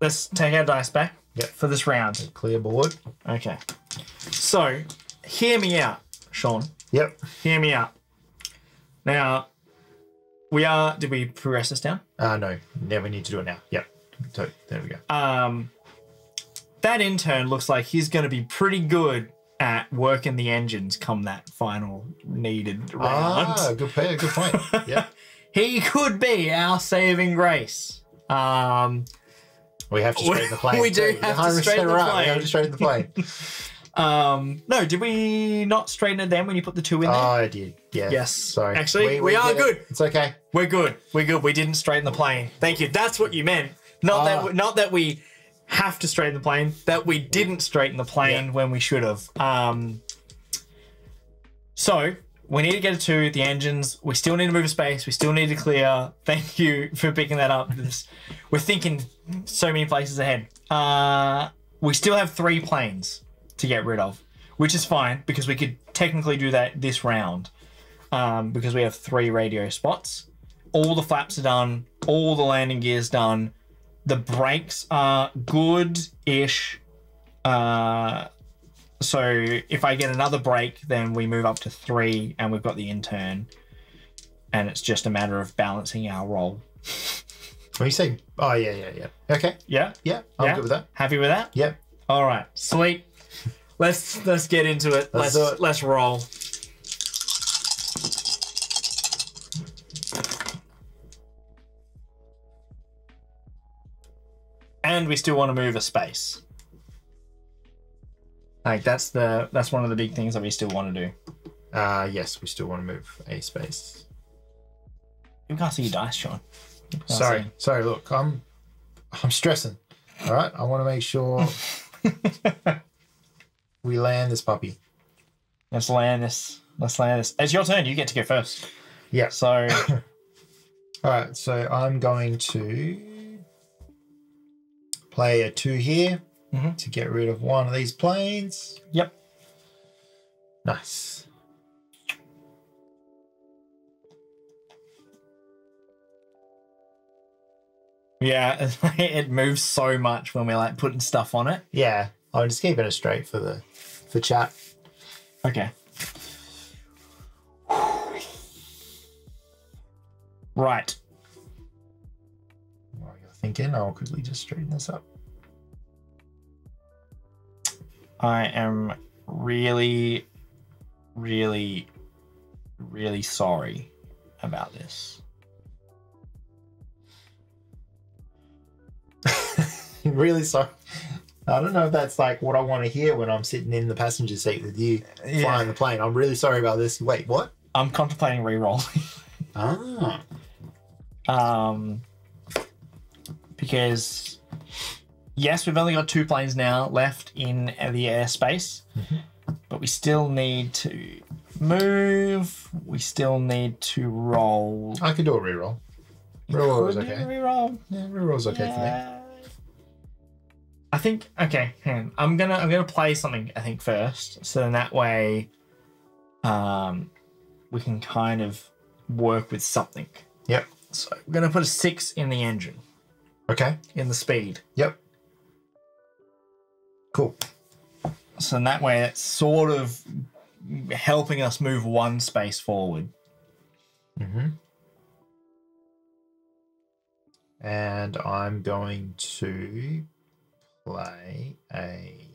let's take our dice back for this round. Clear board. Okay. So, hear me out, Sean. Yep. Hear me out. Now, did we progress this down? No, we need to do it now. Yep. So, there we go. That intern looks like he's going to be pretty good at working the engines come that final needed round. Good point. Yeah. He could be our saving grace. We have to straighten the plane. We do have to straighten the plane. We have to straighten the plane. No, did we not straighten it then when you put the 2 in there? Oh, I did. Yeah. Yes. Sorry. Actually, we are good. It's okay. We're good. We didn't straighten the plane. Thank you. That's what you meant. Not that we have to straighten the plane. That we didn't straighten the plane when we should have. So we need to get a 2. The engines, we still need to move a space. We still need to clear. Thank you for picking that up. We're thinking so many places ahead. We still have 3 planes to get rid of, which is fine because we could technically do that this round because we have 3 radio spots. All the flaps are done. All the landing gear's done. The brakes are good-ish. So if I get another brake, then we move up to 3 and we've got the intern. And it's just a matter of balancing our roll. When you say, oh, yeah. Okay. Yeah? Yeah, I'm good with that. Happy with that? Yep. All right. Sweet. Let's get into it. Let's do it. Let's roll. And we still want to move a space. Like that's one of the big things that we still want to do. Yes, we still want to move a space. You can't see your dice, Sean. Sorry. Look, I'm stressing. All right, I want to make sure we land this puppy. Let's land this. It's your turn. You get to go first. Yeah. So. All right. So I'm going to play a 2 here to get rid of one of these planes. Yep. Nice. Yeah, it moves so much when we're like putting stuff on it. Yeah, I'm just keeping it straight for chat. Okay. Right. While you're thinking, I'll quickly just straighten this up. I am really, really, really sorry about this. Really sorry. I don't know if that's like what I want to hear when I'm sitting in the passenger seat with you flying the plane. I'm really sorry about this. Wait, what? I'm contemplating re-rolling. Because yes, we've only got 2 planes now left in the airspace, but we still need to move. We still need to roll. I could do a re-roll. Re-roll is okay. Re-roll. Yeah, re-roll's okay for me. I think okay. Hang on. I'm gonna play something. I think first, so then that way, we can kind of work with something. Yep. So we're gonna put a 6 in the engine. Okay. In the speed. Yep. Cool. So in that way, it's sort of helping us move 1 space forward. And I'm going to play a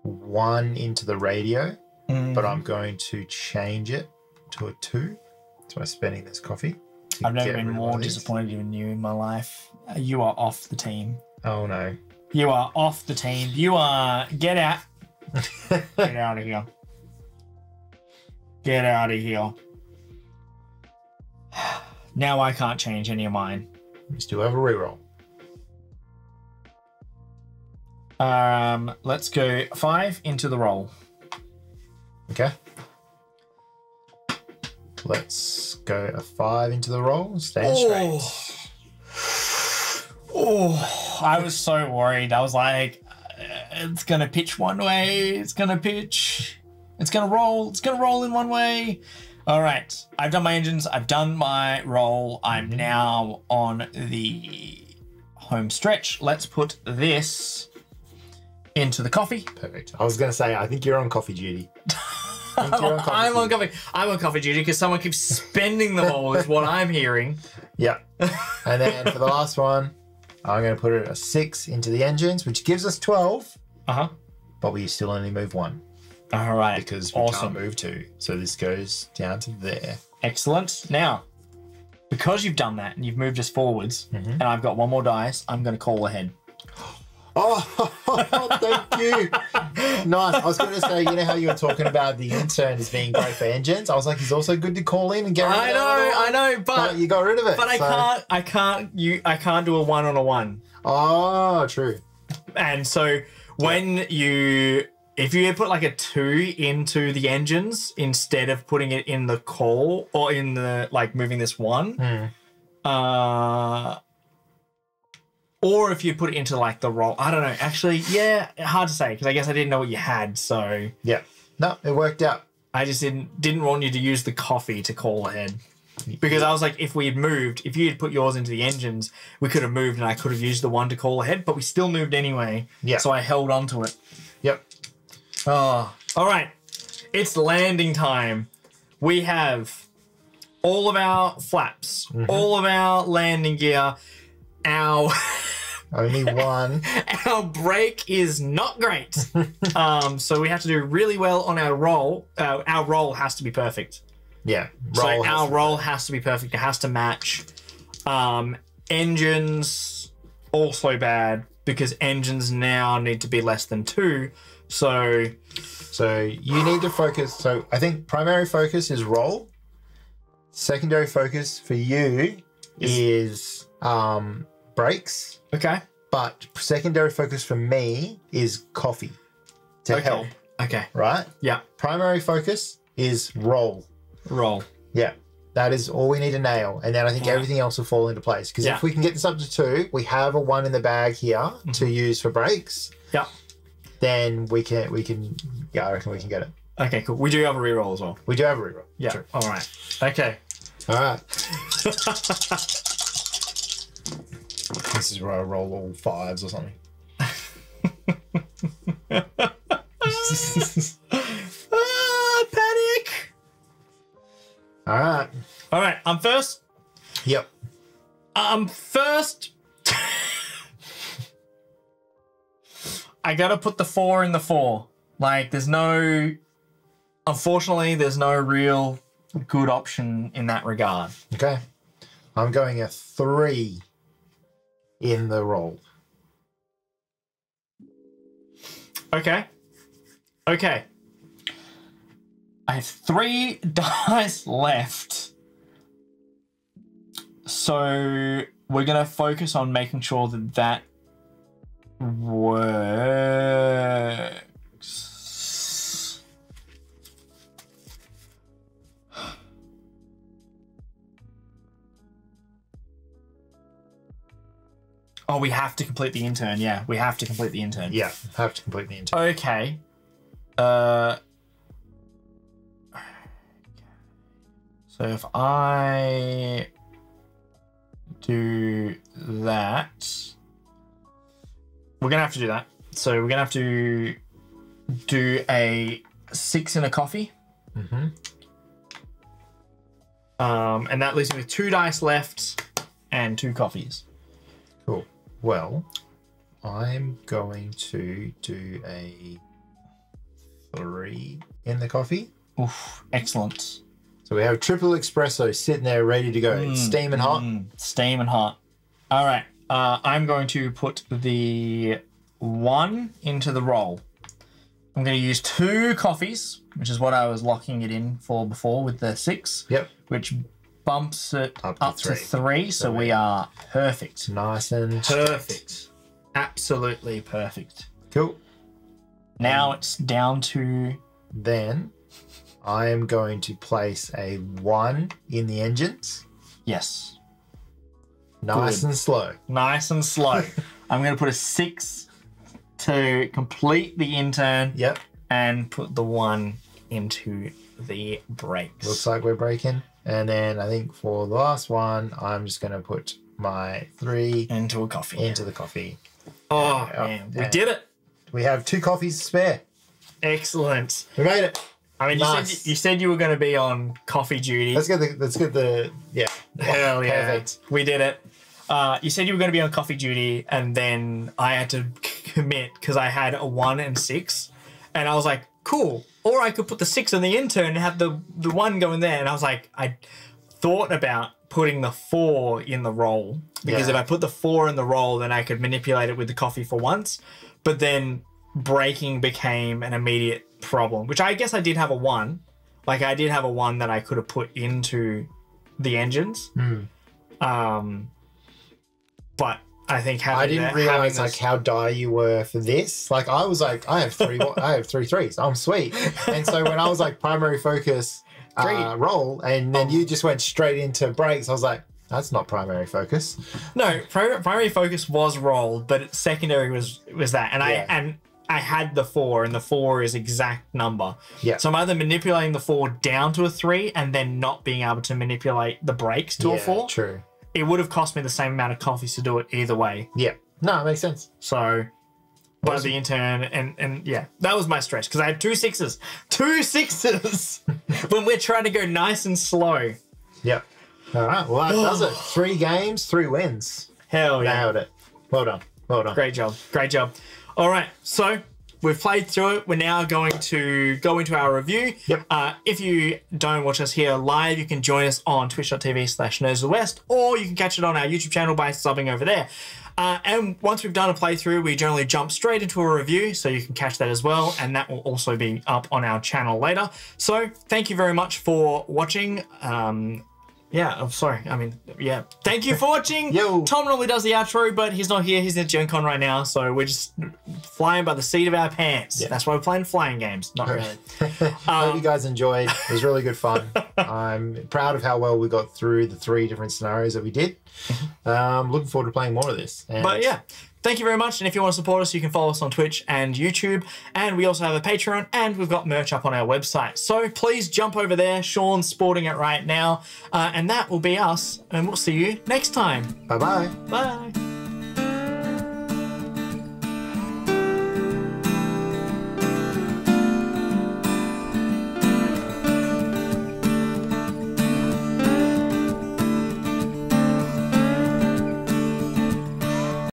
1 into the radio, but I'm going to change it to a 2. That's why I'm spending this coffee. I've never been more disappointed in you in my life. You are off the team. Oh no. You are off the team. You are... Get out. Get out of here. Get out of here. Now I can't change any of mine. We still have a reroll. Let's go 5 into the roll. Okay. Let's go a 5 into the roll. Stay straight. Oh, I was so worried. I was like, it's going to pitch one way. It's going to pitch. It's going to roll. It's going to roll in one way. All right. I've done my engines. I've done my roll. I'm now on the home stretch. Let's put this into the coffee. Perfect. I was going to say, I think you're on coffee duty. I'm on coffee duty because someone keeps spending them all is what I'm hearing. Yeah. And then for the last one, I'm going to put it a 6 into the engines, which gives us 12. But we still only move 1. All right. Because we can't move 2. So this goes down to there. Excellent. Now, because you've done that and you've moved us forwards, and I've got 1 more dice, I'm going to call ahead. Oh, thank you. Nice. I was going to say, you know how you were talking about the intern as being great for engines? I was like, he's also good to call in and get rid of it. I know, but you got rid of it. But I can't do a 1 on a 1. Oh, true. And so when you if you had put like a 2 into the engines instead of putting it in the call or in the like moving this 1, or if you put it into like the roll, I don't know. Actually, yeah, hard to say because I guess I didn't know what you had. So yeah, no, it worked out. I just didn't want you to use the coffee to call ahead because I was like, if we had moved, if you had put yours into the engines, we could have moved and I could have used the 1 to call ahead, but we still moved anyway. Yeah. So I held on to it. Yep. Oh, all right. It's landing time. We have all of our flaps, all of our landing gear, our only one. Our brake is not great. So we have to do really well on our roll. Our roll has to be perfect. Yeah. Our roll has to be perfect. It has to match. Engines also bad because engines now need to be less than 2. So you need to focus. So I think primary focus is roll. Secondary focus for you is brakes. Okay. But secondary focus for me is coffee to help. Okay. Right? Yeah. Primary focus is roll. Roll. Yeah. That is all we need to nail. And then I think everything else will fall into place. Because if we can get this up to 2, we have a 1 in the bag here to use for brakes. Yeah. Then we can I reckon we can get it. Okay, cool. We do have a reroll as well. We do have a reroll. Yeah. True. All right. Okay. All right. This is where I roll all 5s or something. Panic. All right. All right. I'm first. Yep. I'm first. I got to put the 4 in the 4. Like, unfortunately, there's no real good option in that regard. Okay. I'm going a 3 in the roll. Okay. Okay. I have 3 dice left. So we're going to focus on making sure that works. Oh, we have to complete the intern. Yeah, we have to complete the intern. Yeah, have to complete the intern. Okay. So if I do that, we're gonna have to do that. So we're gonna have to do a 6 in a coffee. And that leaves me with 2 dice left and 2 coffees. Cool. Well, I'm going to do a 3 in the coffee. Oof, excellent. So we have triple espresso sitting there ready to go. It's steaming hot. Steaming hot. All right. I'm going to put the 1 into the roll. I'm going to use 2 coffees, which is what I was locking it in for before with the 6. Yep. Which bumps it up to 3. 3 so we are perfect. Nice and perfect. Absolutely perfect. Cool. Now it's down to... Then I am going to place a 1 in the engines. Yes. Nice and slow. Nice and slow. I'm going to put a 6 to complete the intern. Yep. And put the 1 into the brakes. Looks like we're braking. And then I think for the last one, I'm just going to put my 3 into a coffee. Into the coffee. Oh, man. We did it. We have 2 coffees to spare. Excellent. We made it. I mean, nice. you said you were going to be on coffee duty. Let's get the yeah. Hell yeah. Perfect. We did it. You said you were going to be on coffee duty, and then I had to commit because I had a 1 and 6. And I was like, cool. Or I could put the 6 on the intern and have the 1 go in there. And I was like, I thought about putting the 4 in the roll. Because if I put the 4 in the roll, then I could manipulate it with the coffee for once. But then braking became an immediate problem, which I guess I did have a 1. Like, I did have a 1 that I could have put into the engines. But I think I didn't realize like how dire you were for this. Like I was like, I have three threes. I'm sweet. And so when I was like primary focus roll, and then you just went straight into breaks, I was like, that's not primary focus. No, primary focus was roll, but secondary was that, and I had the 4, and the 4 is exact number. Yeah. So I'm either manipulating the 4 down to a 3 and then not being able to manipulate the breaks to a 4. True. It would have cost me the same amount of coffees to do it either way. Yeah. No, it makes sense. So, but the intern and yeah, that was my stress because I had 2 6s. 2 6s when we're trying to go nice and slow. Yep. All right. Well, that does it. 3 games, 3 wins. Hell yeah. Nailed it. Well done. Well done. Great job. Great job. All right. So we've played through it. We're now going to go into our review. Yep. If you don't watch us here live, you can join us on twitch.tv/nerdsofthewest, or you can catch it on our YouTube channel by subbing over there. And once we've done a playthrough, we generally jump straight into a review, so you can catch that as well, and that will also be up on our channel later. So thank you very much for watching. Yeah, I'm sorry. I mean, yeah. Thank you for watching. Yo. Tom normally does the outro, but he's not here. He's in Gen Con right now, so we're just flying by the seat of our pants. Yeah. That's why we're playing flying games. Not really. Hope you guys enjoyed. It was really good fun. I'm proud of how well we got through the 3 different scenarios that we did. Looking forward to playing more of this. But yeah. Thank you very much, and if you want to support us, you can follow us on Twitch and YouTube, and we also have a Patreon, and we've got merch up on our website. So please jump over there. Sean's sporting it right now, and that will be us, and we'll see you next time. Bye-bye. Bye.